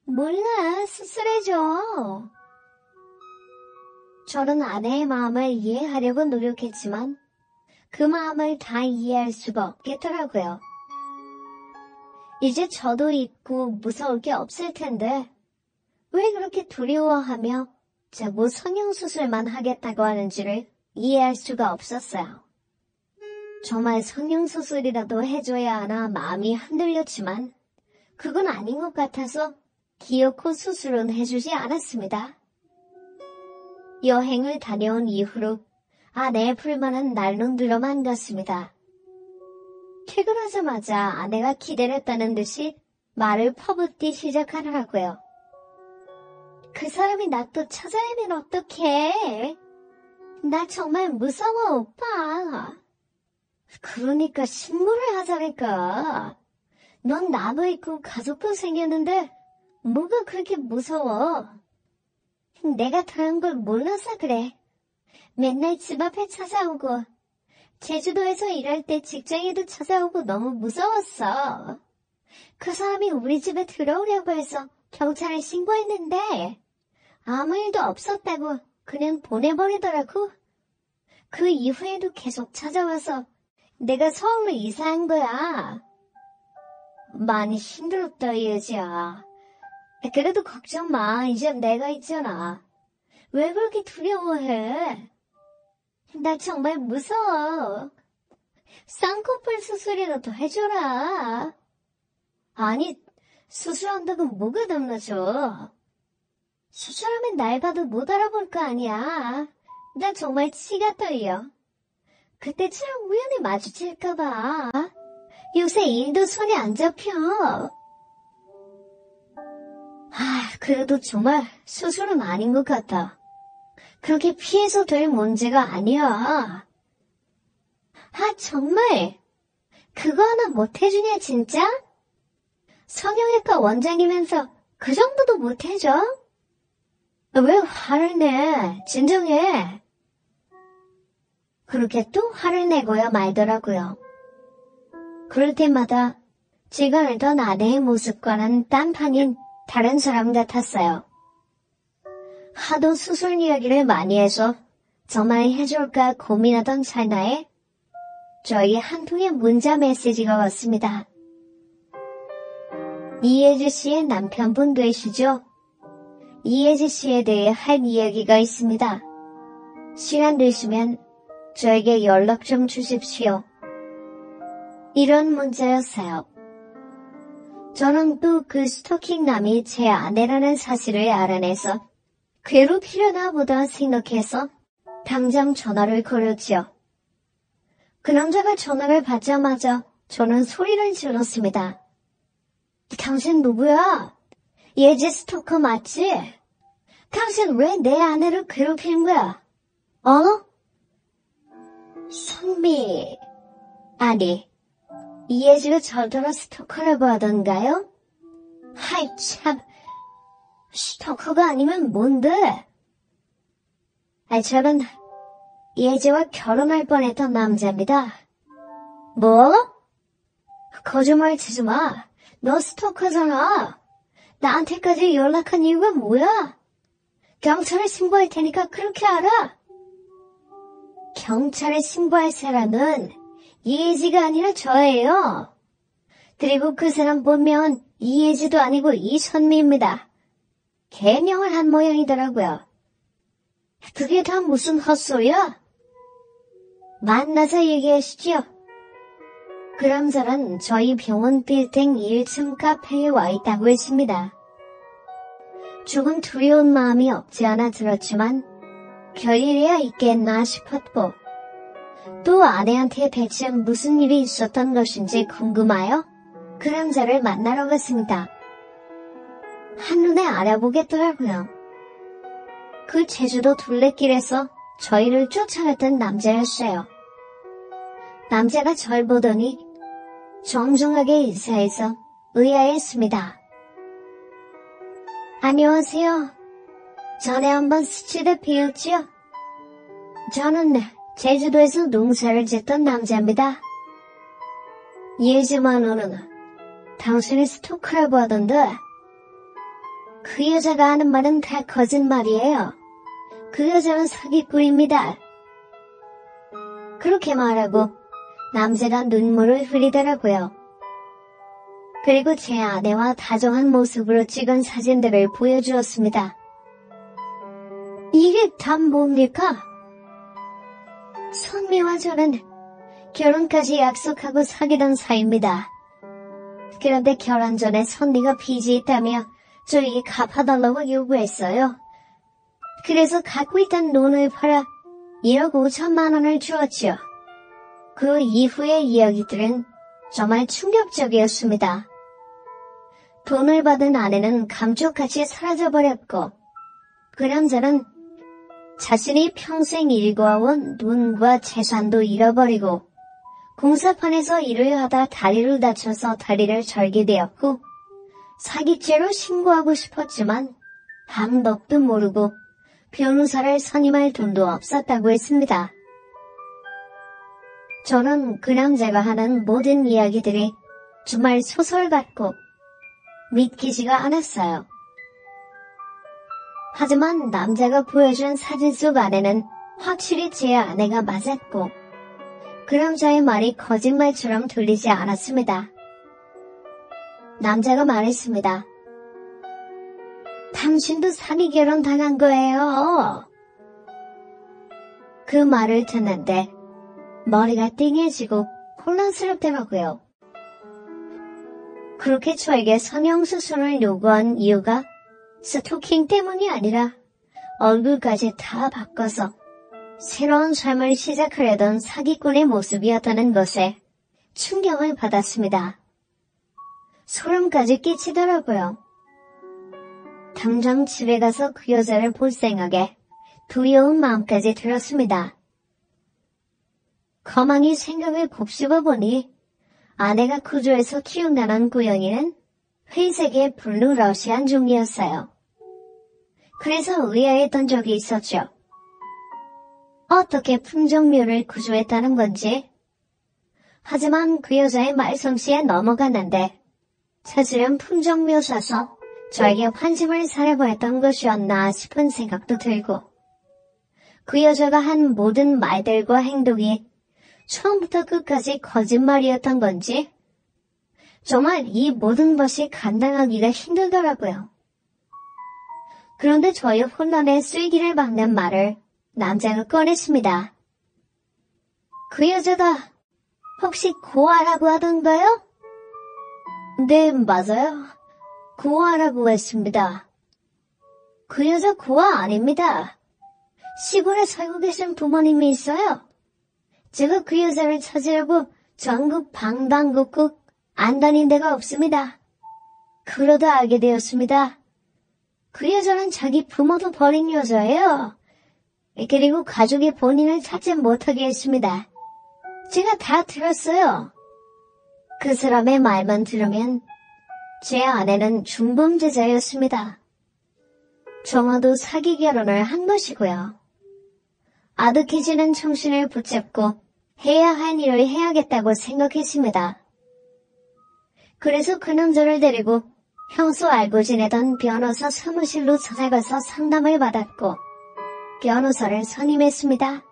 몰라, 수술해줘. 저는 아내의 마음을 이해하려고 노력했지만 그 마음을 다 이해할 수가 없겠더라고요. 이제 저도 잊고 무서울 게 없을 텐데 왜 그렇게 두려워하며 자꾸 성형수술만 하겠다고 하는지를 이해할 수가 없었어요. 정말 성형수술이라도 해줘야 하나 마음이 흔들렸지만 그건 아닌 것 같아서 기어코 수술은 해주지 않았습니다. 여행을 다녀온 이후로 아내의 불만은 날로 늘어만 갔습니다. 퇴근하자마자 아내가 기다렸다는 듯이 말을 퍼붓기 시작하더라고요. 그 사람이 나 또 찾아내면 어떡해? 나 정말 무서워, 오빠. 그러니까 신고를 하자니까. 넌 나도 있고 가족도 생겼는데 뭐가 그렇게 무서워? 내가 그런 걸 몰라서 그래. 맨날 집 앞에 찾아오고 제주도에서 일할 때 직장에도 찾아오고 너무 무서웠어. 그 사람이 우리 집에 들어오려고 해서 경찰에 신고했는데 아무 일도 없었다고 그냥 보내버리더라고. 그 이후에도 계속 찾아와서 내가 서울로 이사한 거야. 많이 힘들었다, 예지야. 그래도 걱정 마. 이제 내가 있잖아. 왜 그렇게 두려워해? 나 정말 무서워. 쌍꺼풀 수술이라도 해줘라. 아니, 수술한다고 뭐가 달라져? 수술하면 날 봐도 못 알아볼 거 아니야. 나 정말 치가 떨려. 그때처럼 우연히 마주칠까봐. 요새 일도 손에 안 잡혀. 그래도 정말 수술은 아닌 것 같아. 그렇게 피해서 될 문제가 아니야. 정말? 그거 하나 못 해주냐, 진짜? 성형외과 원장이면서 그 정도도 못 해줘? 왜 화를 내? 진정해. 그렇게 또 화를 내고야 말더라고요. 그럴 때마다 제가 알던 아내의 모습과는 딴판인 다른 사람 같았어요. 하도 수술 이야기를 많이 해서 정말 해줄까 고민하던 찰나에 저에게 한 통의 문자 메시지가 왔습니다. 이혜지 씨의 남편분 되시죠? 이혜지 씨에 대해 할 이야기가 있습니다. 시간 되시면 저에게 연락 좀 주십시오. 이런 문자였어요. 저는 또 그 스토킹남이 제 아내라는 사실을 알아내서 괴롭히려나 보다 생각해서 당장 전화를 걸었지요. 그 남자가 전화를 받자마자 저는 소리를 질렀습니다. 당신 누구야? 예지 스토커 맞지? 당신 왜 내 아내를 괴롭히는 거야? 어? 선미, 아니, 이예지가 절대로 스토커라고 하던가요? 하이 참, 스토커가 아니면 뭔데? 저는 이예지와 결혼할 뻔했던 남자입니다. 뭐? 거짓말 치지 마. 너 스토커잖아. 나한테까지 연락한 이유가 뭐야? 경찰에 신고할 테니까 그렇게 알아. 경찰에 신고할 사람은 이예지가 아니라 저예요. 그리고 그 사람 보면 이예지도 아니고 이선미입니다. 개명을 한 모양이더라고요. 그게 다 무슨 헛소리야? 만나서 얘기하시죠. 그 남자는 저희 병원 빌딩 1층 카페에 와 있다고 했습니다. 조금 두려운 마음이 없지 않아 들었지만 별일이야 있겠나 싶었고 또 아내한테 대체 무슨 일이 있었던 것인지 궁금하여 그 남자를 만나러 갔습니다. 한눈에 알아보겠더라고요. 그 제주도 둘레길에서 저희를 쫓아갔던 남자였어요. 남자가 절 보더니 정중하게 인사해서 의아했습니다. 안녕하세요. 전에 한번 스치듯 뵈었지요? 저는 제주도에서 농사를 짓던 남자입니다. 예지만으로는 당신이 스토커라고 하던데 그 여자가 하는 말은 다 거짓말이에요. 그 여자는 사기꾼입니다. 그렇게 말하고 남자가 눈물을 흘리더라고요. 그리고 제 아내와 다정한 모습으로 찍은 사진들을 보여주었습니다. 이게 다 뭡니까? 선미와 저는 결혼까지 약속하고 사귀던 사이입니다. 그런데 결혼 전에 선미가 빚이 있다며 저에게 갚아달라고 요구했어요. 그래서 갖고 있던 돈을 팔아 1억 5천만 원을 주었지요. 그 이후의 이야기들은 정말 충격적이었습니다. 돈을 받은 아내는 감쪽같이 사라져버렸고 그 남자는 자신이 평생 일궈온 돈과 재산도 잃어버리고 공사판에서 일을 하다 다리를 다쳐서 다리를 절게 되었고 사기죄로 신고하고 싶었지만 방법도 모르고 변호사를 선임할 돈도 없었다고 했습니다. 저는 그 남자가 하는 모든 이야기들이 정말 소설 같고 믿기지가 않았어요. 하지만 남자가 보여준 사진 속 아내는 확실히 제 아내가 맞았고 그 남자의 말이 거짓말처럼 들리지 않았습니다. 남자가 말했습니다. 당신도 사기 결혼 당한 거예요. 그 말을 듣는데 머리가 띵해지고 혼란스럽더라고요. 그렇게 저에게 성형수술을 요구한 이유가 스토킹 때문이 아니라 얼굴까지 다 바꿔서 새로운 삶을 시작하려던 사기꾼의 모습이었다는 것에 충격을 받았습니다. 소름까지 끼치더라고요. 당장 집에 가서 그 여자를 볼 생각에 두려운 마음까지 들었습니다. 거망이 생각을 곱씹어 보니 아내가 구조해서 키운다는 고양이는 회색의 블루 러시안 종이었어요. 그래서 의아했던 적이 있었죠. 어떻게 품종묘를 구조했다는 건지. 하지만 그 여자의 말솜씨에 넘어갔는데 사실은 품종묘 사서 저에게 환심을 사려고 했던 것이었나 싶은 생각도 들고 그 여자가 한 모든 말들과 행동이 처음부터 끝까지 거짓말이었던 건지 정말 이 모든 것이 감당하기가 힘들더라고요. 그런데 저의 혼란에 쐐기를 박는 말을 남자가 꺼냈습니다. 그 여자가 혹시 고아라고 하던가요? 네, 맞아요. 고아라고 했습니다. 그 여자 고아 아닙니다. 시골에 살고 계신 부모님이 있어요. 제가 그 여자를 찾으려고 전국 방방곡곡 안 다닌 데가 없습니다. 그러다 알게 되었습니다. 그 여자는 자기 부모도 버린 여자예요. 그리고 가족이 본인을 찾지 못하게 했습니다. 제가 다 들었어요. 그 사람의 말만 들으면 제 아내는 중범죄자였습니다. 정화도 사기 결혼을 한 것이고요. 아득해지는 정신을 붙잡고 해야 할 일을 해야겠다고 생각했습니다. 그래서 그 남자를 데리고 평소 알고 지내던 변호사 사무실로 찾아가서 상담을 받았고 변호사를 선임했습니다.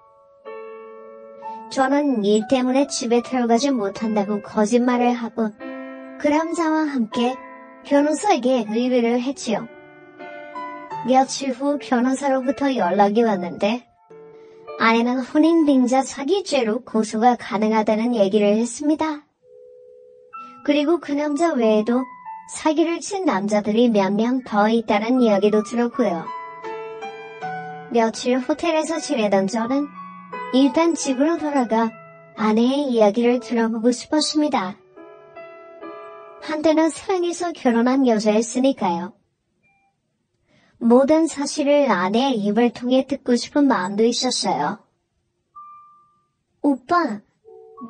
저는 일 때문에 집에 들어가지 못한다고 거짓말을 하고 그 남자와 함께 변호사에게 의뢰를 했지요. 며칠 후 변호사로부터 연락이 왔는데 아내는 혼인빙자 사기죄로 고소가 가능하다는 얘기를 했습니다. 그리고 그 남자 외에도 사기를 친 남자들이 몇 명 더 있다는 이야기도 들었고요. 며칠 호텔에서 지내던 저는 일단 집으로 돌아가 아내의 이야기를 들어보고 싶었습니다. 한때는 사랑해서 결혼한 여자였으니까요. 모든 사실을 아내의 입을 통해 듣고 싶은 마음도 있었어요. 오빠,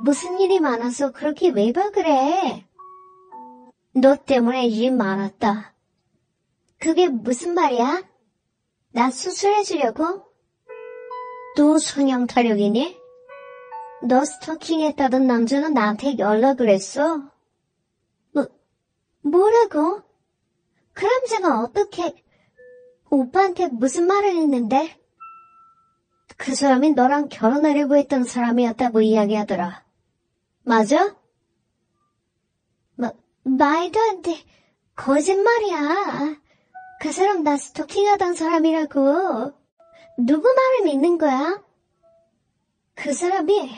무슨 일이 많아서 그렇게 외박을 해? 너 때문에 일이 많았다. 그게 무슨 말이야? 나 수술해주려고? 또 성형 타령이니? 너 스토킹했다던 남자는 나한테 연락을 했어? 뭐라고? 그 남자가 어떻게... 오빠한테 무슨 말을 했는데? 그 사람이 너랑 결혼하려고 했던 사람이었다고 이야기하더라. 맞아? 말도 안 돼. 거짓말이야. 그 사람 나 스토킹하던 사람이라고. 누구 말을 믿는 거야? 그 사람이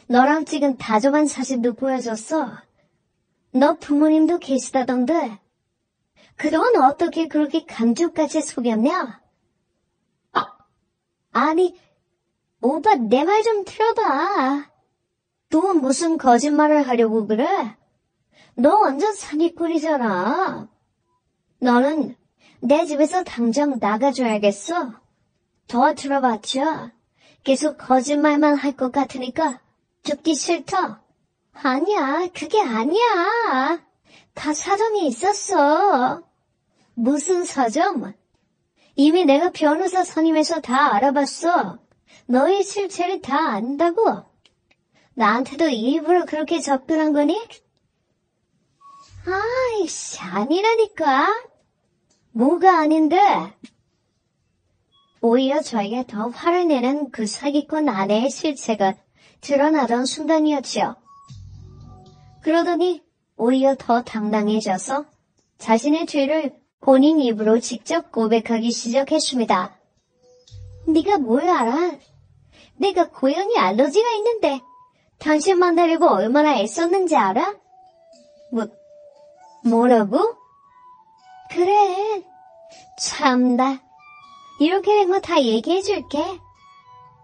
너랑 찍은 다정한 사진도 보여줬어. 너 부모님도 계시다던데. 그동안 어떻게 그렇게 감쪽같이 속였냐? 아니, 오빠 내 말 좀 들어봐. 또 무슨 거짓말을 하려고 그래? 너 완전 사기꾼이잖아. 너는 내 집에서 당장 나가줘야겠어. 더 들어봤자 계속 거짓말만 할 것 같으니까 듣기 싫다. 아니야, 그게 아니야. 다 사정이 있었어. 무슨 사정? 이미 내가 변호사 선임해서 다 알아봤어. 너의 실체를 다 안다고. 나한테도 일부러 그렇게 접근한 거니? 아이씨, 아니라니까. 뭐가 아닌데? 오히려 저에게 더 화를 내는 그 사기꾼 아내의 실체가 드러나던 순간이었죠. 그러더니 오히려 더 당당해져서 자신의 죄를 본인 입으로 직접 고백하기 시작했습니다. 네가 뭘 알아? 내가 고양이 알러지가 있는데 당신 만나려고 얼마나 애썼는지 알아? 뭐라고? 그래, 참나. 이렇게 된 거 다 얘기해줄게.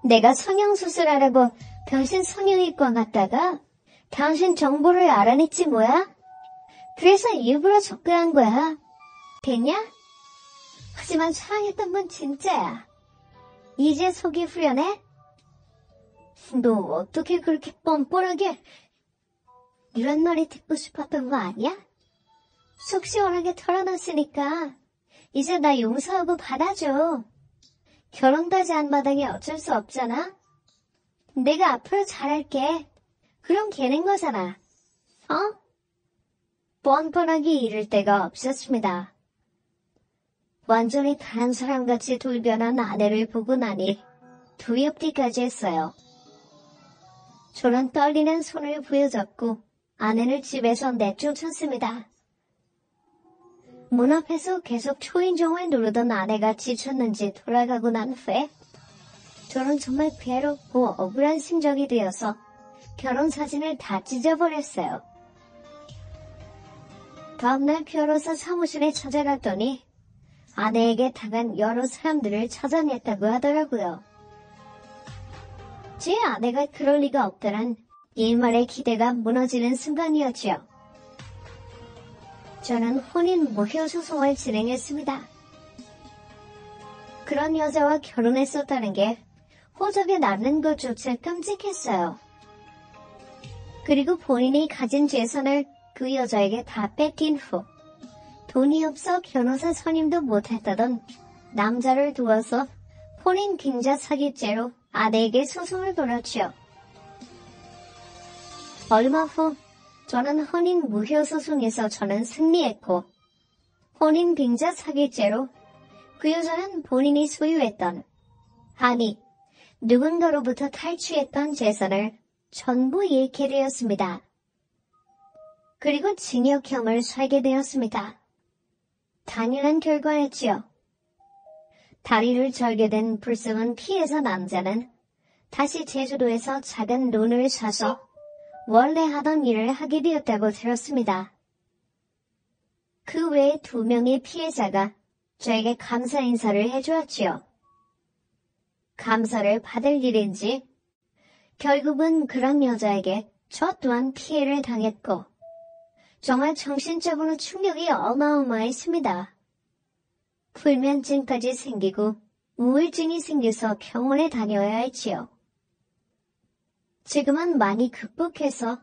내가 성형수술하라고 병신 성형외과 갔다가 당신 정보를 알아냈지 뭐야? 그래서 일부러 접근한 거야. 됐냐? 하지만 사랑했던 건 진짜야. 이제 속이 후련해? 너 어떻게 그렇게 뻔뻔하게 이런 말이 듣고 싶었던 거 아니야? 속 시원하게 털어놨으니까 이제 나 용서하고 받아줘. 결혼까지 한 마당에 어쩔 수 없잖아. 내가 앞으로 잘할게. 그럼 걔는 거잖아. 뻔뻔하게 이를 데가 없었습니다. 완전히 다른 사람같이 돌변한 아내를 보고 나니 두렵기까지 했어요. 저는 떨리는 손을 부여잡고 아내를 집에서 내쫓았습니다. 문 앞에서 계속 초인종을 누르던 아내가 지쳤는지 돌아가고 난 후에 저는 정말 괴롭고 억울한 심정이 되어서 결혼사진을 다 찢어버렸어요. 다음날 변호사 사무실에 찾아갔더니 아내에게 당한 여러 사람들을 찾아냈다고 하더라고요. 제 아내가 그럴 리가 없다는 일말의 기대가 무너지는 순간이었지요. 저는 혼인 무효 소송을 진행했습니다. 그런 여자와 결혼했었다는 게 호적에 남는 것조차 끔찍했어요. 그리고 본인이 가진 재산을 그 여자에게 다 뺏긴 후 돈이 없어 변호사 선임도 못했다던 남자를 두어서 혼인 빙자 사기죄로 아내에게 소송을 걸었지요. 얼마 후 저는 혼인 무효 소송에서 저는 승리했고 혼인 빙자 사기죄로 그 여자는 본인이 소유했던 아니 누군가로부터 탈취했던 재산을 전부 잃게 되었습니다. 그리고 징역형을 살게 되었습니다. 당연한 결과였지요. 다리를 절개된 불쌍한 피해자 남자는 다시 제주도에서 작은 론을 사서 원래 하던 일을 하게 되었다고 들었습니다. 그 외에 2명의 피해자가 저에게 감사 인사를 해주었지요. 감사를 받을 일인지 결국은 그런 여자에게 저 또한 피해를 당했고 정말 정신적으로 충격이 어마어마했습니다. 불면증까지 생기고 우울증이 생겨서 병원에 다녀야 했지요. 지금은 많이 극복해서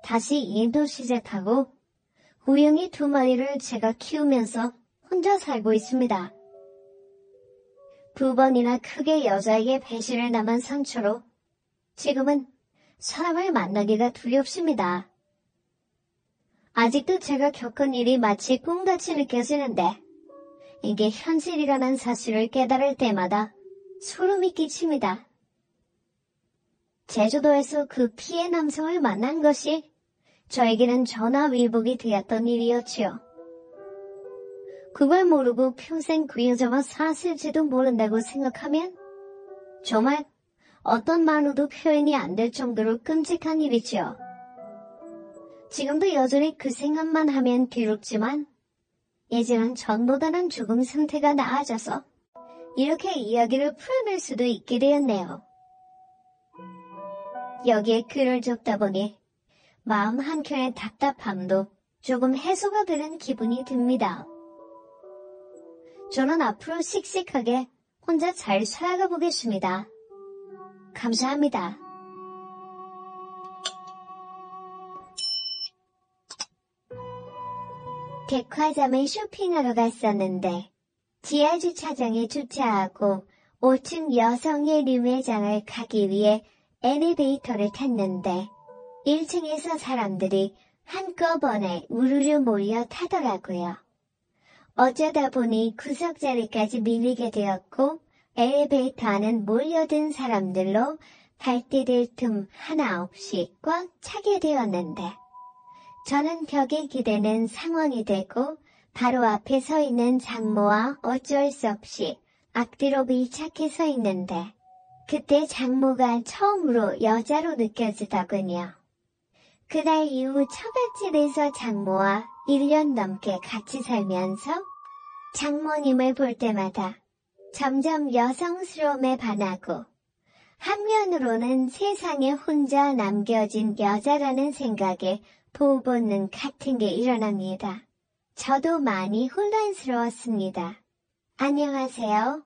다시 일도 시작하고 우영이 2마리를 제가 키우면서 혼자 살고 있습니다. 2번이나 크게 여자에게 배신을 당한 상처로 지금은 사람을 만나기가 두렵습니다. 아직도 제가 겪은 일이 마치 꿈같이 느껴지는데 이게 현실이라는 사실을 깨달을 때마다 소름이 끼칩니다. 제주도에서 그 피해 남성을 만난 것이 저에게는 전화위복이 되었던 일이었지요. 그걸 모르고 평생 그 여자와 사실지도 모른다고 생각하면 정말 어떤 말로도 표현이 안 될 정도로 끔찍한 일이지요. 지금도 여전히 그 생각만 하면 괴롭지만 이제는 전보다는 조금 상태가 나아져서 이렇게 이야기를 풀어낼 수도 있게 되었네요. 여기에 글을 적다 보니 마음 한켠의 답답함도 조금 해소가 되는 기분이 듭니다. 저는 앞으로 씩씩하게 혼자 잘 살아가 보겠습니다. 감사합니다. 백화점에 쇼핑하러 갔었는데 지하 주차장에 주차하고 5층 여성의 류매장을 가기 위해 엘리베이터를 탔는데 1층에서 사람들이 한꺼번에 우르르 몰려 타더라고요. 어쩌다 보니 구석 자리까지 밀리게 되었고 엘리베이터 안은 몰려든 사람들로 발 디딜 틈 하나 없이 꽉 차게 되었는데 저는 벽에 기대는 상황이 되고 바로 앞에 서 있는 장모와 어쩔 수 없이 앞뒤로 밀착해 서 있는데 그때 장모가 처음으로 여자로 느껴지더군요. 그날 이후 처갓집에서 장모와 1년 넘게 같이 살면서 장모님을 볼 때마다 점점 여성스러움에 반하고 한면으로는 세상에 혼자 남겨진 여자라는 생각에 보호본능 같은 게 일어납니다. 저도 많이 혼란스러웠습니다. 안녕하세요.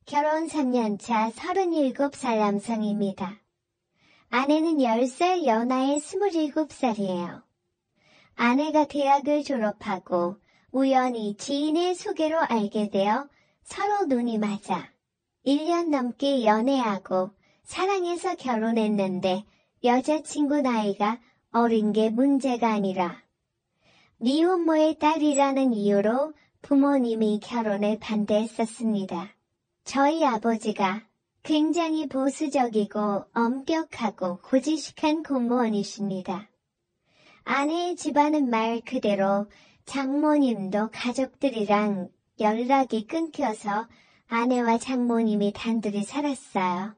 결혼 3년차 37살 남성입니다. 아내는 10살 연하의 27살이에요. 아내가 대학을 졸업하고 우연히 지인의 소개로 알게 되어 서로 눈이 맞아 1년 넘게 연애하고 사랑해서 결혼했는데 여자친구 나이가 어린 게 문제가 아니라 미혼모의 딸이라는 이유로 부모님이 결혼을 반대했었습니다. 저희 아버지가 굉장히 보수적이고 엄격하고 고지식한 공무원이십니다. 아내의 집안은 말 그대로 장모님도 가족들이랑 연락이 끊겨서 아내와 장모님이 단둘이 살았어요.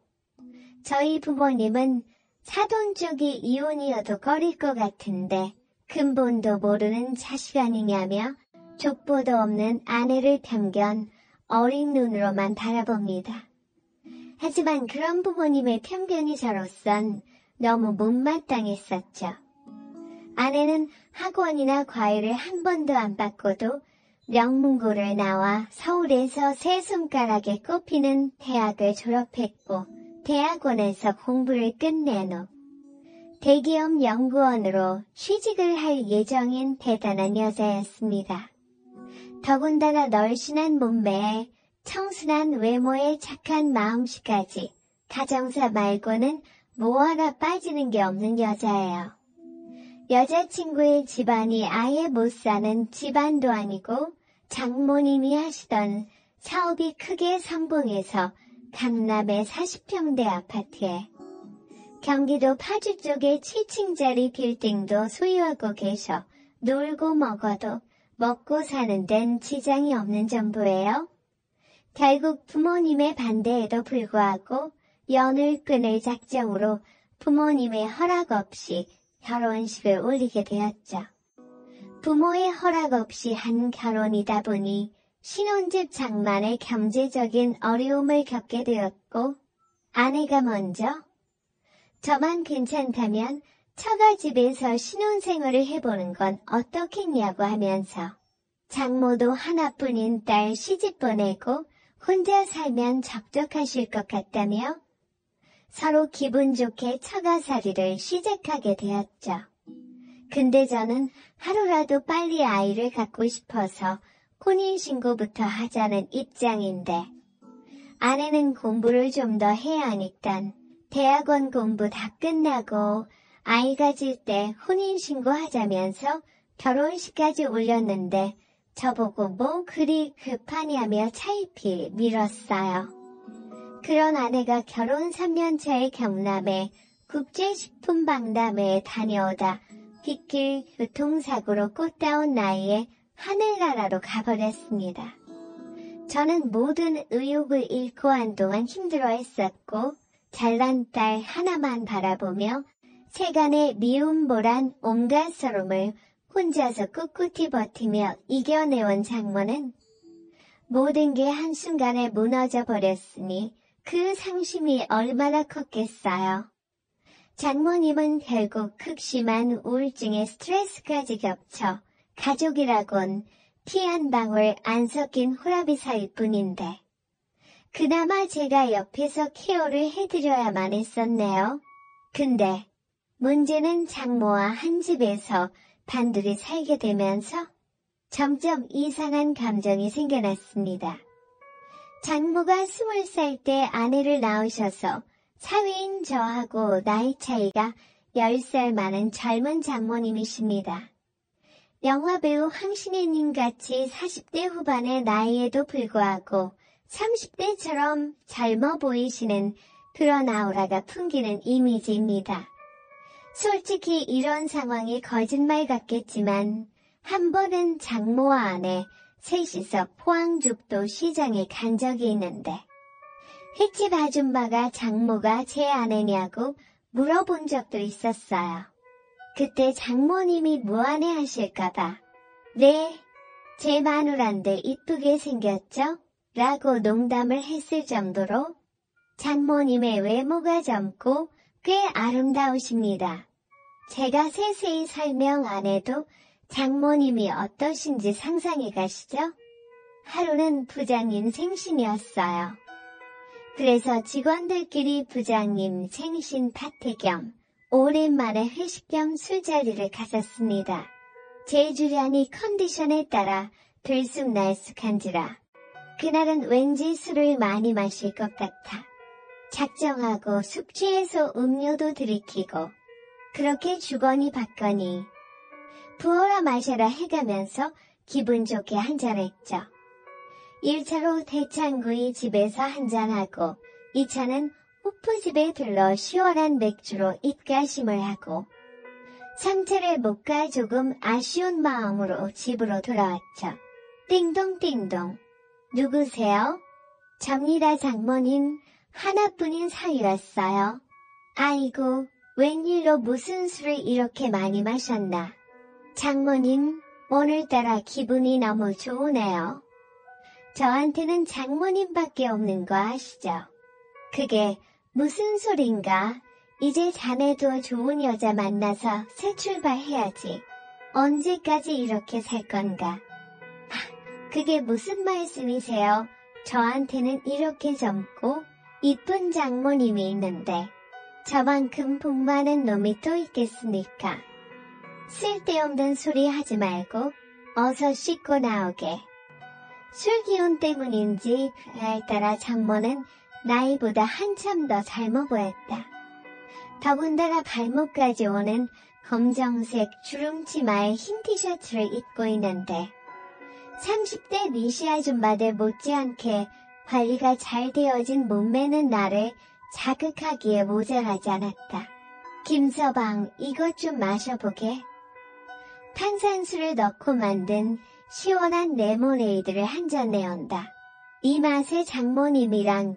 저희 부모님은 사돈 쪽이 이혼이어도 꺼릴 것 같은데 근본도 모르는 자식 아니냐며 족보도 없는 아내를 편견 어린 눈으로만 바라봅니다. 하지만 그런 부모님의 편견이 저로선 너무 못마땅했었죠. 아내는 학원이나 과외를 한 번도 안 받고도 명문고를 나와 서울에서 세 손가락에 꼽히는 대학을 졸업했고 대학원에서 공부를 끝낸 후 대기업 연구원으로 취직을 할 예정인 대단한 여자였습니다. 더군다나 널씬한 몸매에 청순한 외모에 착한 마음씨까지 가정사 말고는 뭐 하나 빠지는 게 없는 여자예요. 여자친구의 집안이 아예 못 사는 집안도 아니고 장모님이 하시던 사업이 크게 성공해서 강남의 40평대 아파트에 경기도 파주 쪽의 7층짜리 빌딩도 소유하고 계셔 놀고 먹어도 먹고 사는 데는 지장이 없는 정도예요. 결국 부모님의 반대에도 불구하고 연을 끊을 작정으로 부모님의 허락 없이 결혼식을 올리게 되었죠. 부모의 허락 없이 한 결혼이다 보니 신혼집 장만의 경제적인 어려움을 겪게 되었고 아내가 먼저 저만 괜찮다면 처가집에서 신혼생활을 해보는 건 어떻겠냐고 하면서 장모도 하나뿐인 딸 시집 보내고 혼자 살면 적적하실 것 같다며 서로 기분 좋게 처가살이를 시작하게 되었죠. 근데 저는 하루라도 빨리 아이를 갖고 싶어서 혼인신고부터 하자는 입장인데 아내는 공부를 좀 더 해야 하니까 대학원 공부 다 끝나고 아이 가질 때 혼인신고 하자면서 결혼식까지 올렸는데 저보고 뭐 그리 급하냐며 차일피일 미뤘어요. 그런 아내가 결혼 3년차의 경남에 국제식품박람회에 다녀오다 빗길 교통사고로 꽃다운 나이에 하늘나라로 가버렸습니다. 저는 모든 의욕을 잃고 한동안 힘들어했었고 잘난 딸 하나만 바라보며 세간의 미움보란 온갖 서름을 혼자서 꿋꿋이 버티며 이겨내온 장모는 모든 게 한순간에 무너져 버렸으니 그 상심이 얼마나 컸겠어요. 장모님은 결국 극심한 우울증에 스트레스까지 겹쳐 가족이라곤 피 한 방울 안 섞인 호라비 사일 뿐인데 그나마 제가 옆에서 케어를 해드려야만 했었네요. 근데 문제는 장모와 한 집에서 단둘이 살게 되면서 점점 이상한 감정이 생겨났습니다. 장모가 20살 때 아내를 낳으셔서 사위인 저하고 나이 차이가 10살 많은 젊은 장모님이십니다. 영화배우 황신혜님 같이 40대 후반의 나이에도 불구하고 30대처럼 젊어 보이시는 그런 아우라가 풍기는 이미지입니다. 솔직히 이런 상황이 거짓말 같겠지만 한 번은 장모와 아내 셋이서 포항죽도 시장에 간 적이 있는데 횟집 아줌마가 장모가 제 아내냐고 물어본 적도 있었어요. 그때 장모님이 무안해 하실까봐 네, 제 마누라인데 이쁘게 생겼죠? 라고 농담을 했을 정도로 장모님의 외모가 젊고 꽤 아름다우십니다. 제가 세세히 설명 안 해도 장모님이 어떠신지 상상해 가시죠? 하루는 부장님 생신이었어요. 그래서 직원들끼리 부장님 생신 파티 겸 오랜만에 회식 겸 술자리를 가졌습니다. 제 주량이 컨디션에 따라 들쑥날쑥한지라 그날은 왠지 술을 많이 마실 것 같아 작정하고 숙취해소 음료도 들이키고 그렇게 주거니 받거니 부어라 마셔라 해가면서 기분 좋게 한잔했죠. 1차로 대창구이 집에서 한잔하고 2차는 호프집에 들러 시원한 맥주로 입가심을 하고 3차를 못 가 조금 아쉬운 마음으로 집으로 돌아왔죠. 띵동띵동. 누구세요? 접니다 장모님. 하나뿐인 사위였어요. 아이고 웬일로 무슨 술을 이렇게 많이 마셨나. 장모님 오늘따라 기분이 너무 좋으네요. 저한테는 장모님밖에 없는 거 아시죠? 그게 무슨 소린가? 이제 자네도 좋은 여자 만나서 새 출발해야지. 언제까지 이렇게 살 건가? 그게 무슨 말씀이세요? 저한테는 이렇게 젊고 이쁜 장모님이 있는데 저만큼 복 많은 놈이 또 있겠습니까? 쓸데없는 소리 하지 말고 어서 씻고 나오게. 술 기운 때문인지 그날따라 장모는 나이보다 한참 더 젊어 보였다. 더군다나 발목까지 오는 검정색 주름치마에 흰 티셔츠를 입고 있는데 30대 미시 아줌마들 못지않게 관리가 잘 되어진 몸매는 나를 자극하기에 모자라지 않았다. 김서방, 이것 좀 마셔보게. 탄산수를 넣고 만든 시원한 레모네이드를 한 잔 내온다. 이 맛에 장모님이랑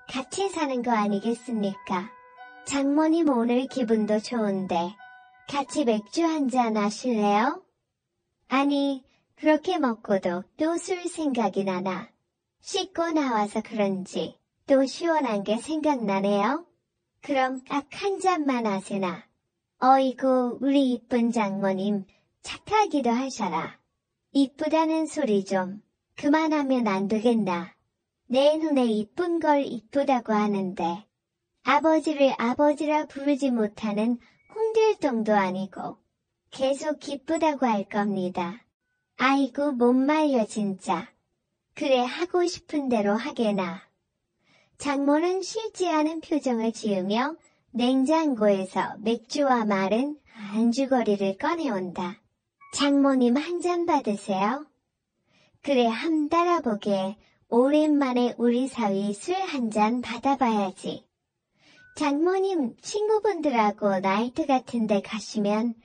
같이 사는 거 아니겠습니까? 장모님 오늘 기분도 좋은데 같이 맥주 한 잔 하실래요? 아니, 그렇게 먹고도 또 술 생각이 나나. 씻고 나와서 그런지 또 시원한 게 생각나네요. 그럼 딱 한 잔만 하세나. 어이구, 우리 이쁜 장모님 착하기도 하셔라. 이쁘다는 소리 좀 그만하면 안 되겠나. 내 눈에 이쁜 걸 이쁘다고 하는데 아버지를 아버지라 부르지 못하는 홍길동도 아니고 계속 기쁘다고 할 겁니다. 아이고 못 말려 진짜. 그래 하고 싶은 대로 하게나. 장모는 싫지 않은 표정을 지으며 냉장고에서 맥주와 마른 안주거리를 꺼내온다. 장모님 한 잔 받으세요. 그래 함 따라보게 오랜만에 우리 사위 술 한 잔 받아봐야지. 장모님 친구분들하고 나이트 같은 데 가시면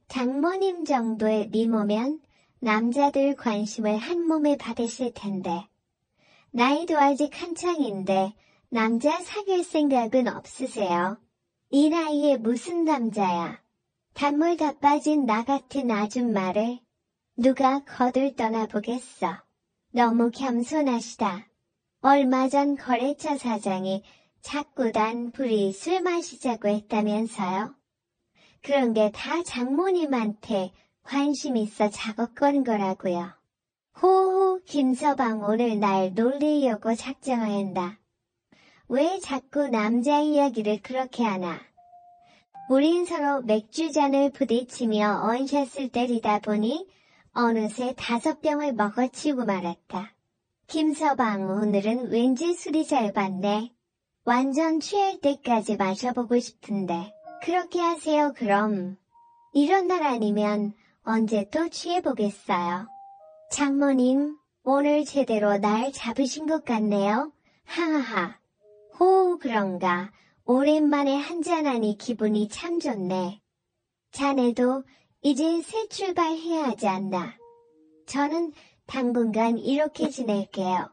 장모님 정도의 미모면 남자들 관심을 한 몸에 받으실 텐데 나이도 아직 한창인데 남자 사귈 생각은 없으세요? 이 나이에 무슨 남자야. 단물 다 빠진 나 같은 아줌마를 누가 거들 떠나보겠어. 너무 겸손하시다. 얼마 전 거래처 사장이 자꾸 단 둘이 술 마시자고 했다면서요? 그런 게 다 장모님한테 관심 있어 작업 거는 거라고요. 호호, 김서방 오늘 날 놀리려고 작정을 한다. 왜 자꾸 남자 이야기를 그렇게 하나? 우린 서로 맥주잔을 부딪히며 언샷을 때리다 보니 어느새 5병을 먹어치우고 말았다. 김서방 오늘은 왠지 술이 잘 받네. 완전 취할 때까지 마셔보고 싶은데. 그렇게 하세요 그럼. 이런 날 아니면 언제 또 취해보겠어요. 장모님 오늘 제대로 날 잡으신 것 같네요. 하하하. 호우 그런가. 오랜만에 한잔하니 기분이 참 좋네. 자네도 이제 새 출발해야 하지 않나. 저는 당분간 이렇게 지낼게요.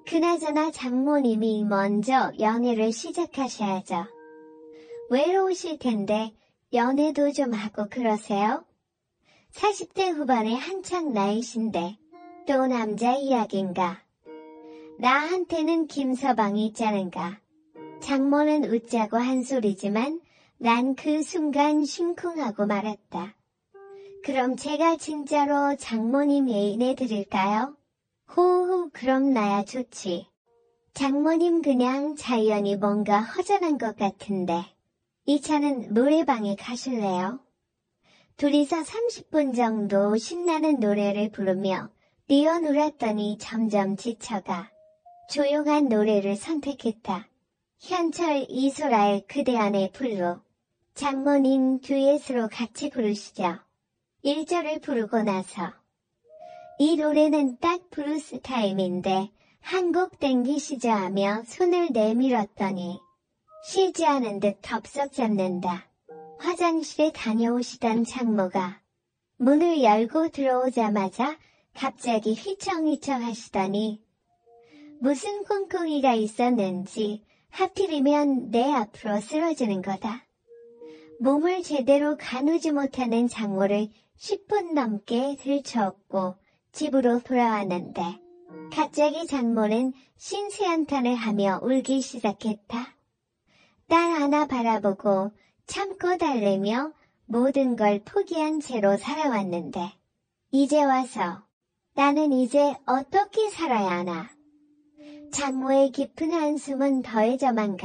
그나저나 장모님이 먼저 연애를 시작하셔야죠. 외로우실 텐데 연애도 좀 하고 그러세요? 40대 후반에 한창 나이신데 또 남자 이야기인가? 나한테는 김서방이 있자는가? 장모는 웃자고 한 소리지만 난 그 순간 심쿵하고 말았다. 그럼 제가 진짜로 장모님 애인해 드릴까요? 호우 그럼 나야 좋지. 장모님 그냥 자연히 뭔가 허전한 것 같은데 이 차는 노래방에 가실래요? 둘이서 30분 정도 신나는 노래를 부르며 뛰어놀았더니 점점 지쳐가 조용한 노래를 선택했다. 현철 이소라의 그대 안의 불로. 장모님 듀엣으로 같이 부르시죠. 1절을 부르고 나서 이 노래는 딱 브루스 타임인데 한 곡 땡기시죠 하며 손을 내밀었더니 쉬지 않은 듯 덥석 잡는다. 화장실에 다녀오시던 장모가 문을 열고 들어오자마자 갑자기 휘청휘청 하시더니 무슨 꿍꿍이가 있었는지 하필이면 내 앞으로 쓰러지는 거다. 몸을 제대로 가누지 못하는 장모를 10분 넘게 들쳐업고 집으로 돌아왔는데 갑자기 장모는 신세한탄을 하며 울기 시작했다. 딸 하나 바라보고 참고 달래며 모든 걸 포기한 채로 살아왔는데 이제 와서 나는 이제 어떻게 살아야 하나. 장모의 깊은 한숨은 더해져만 가.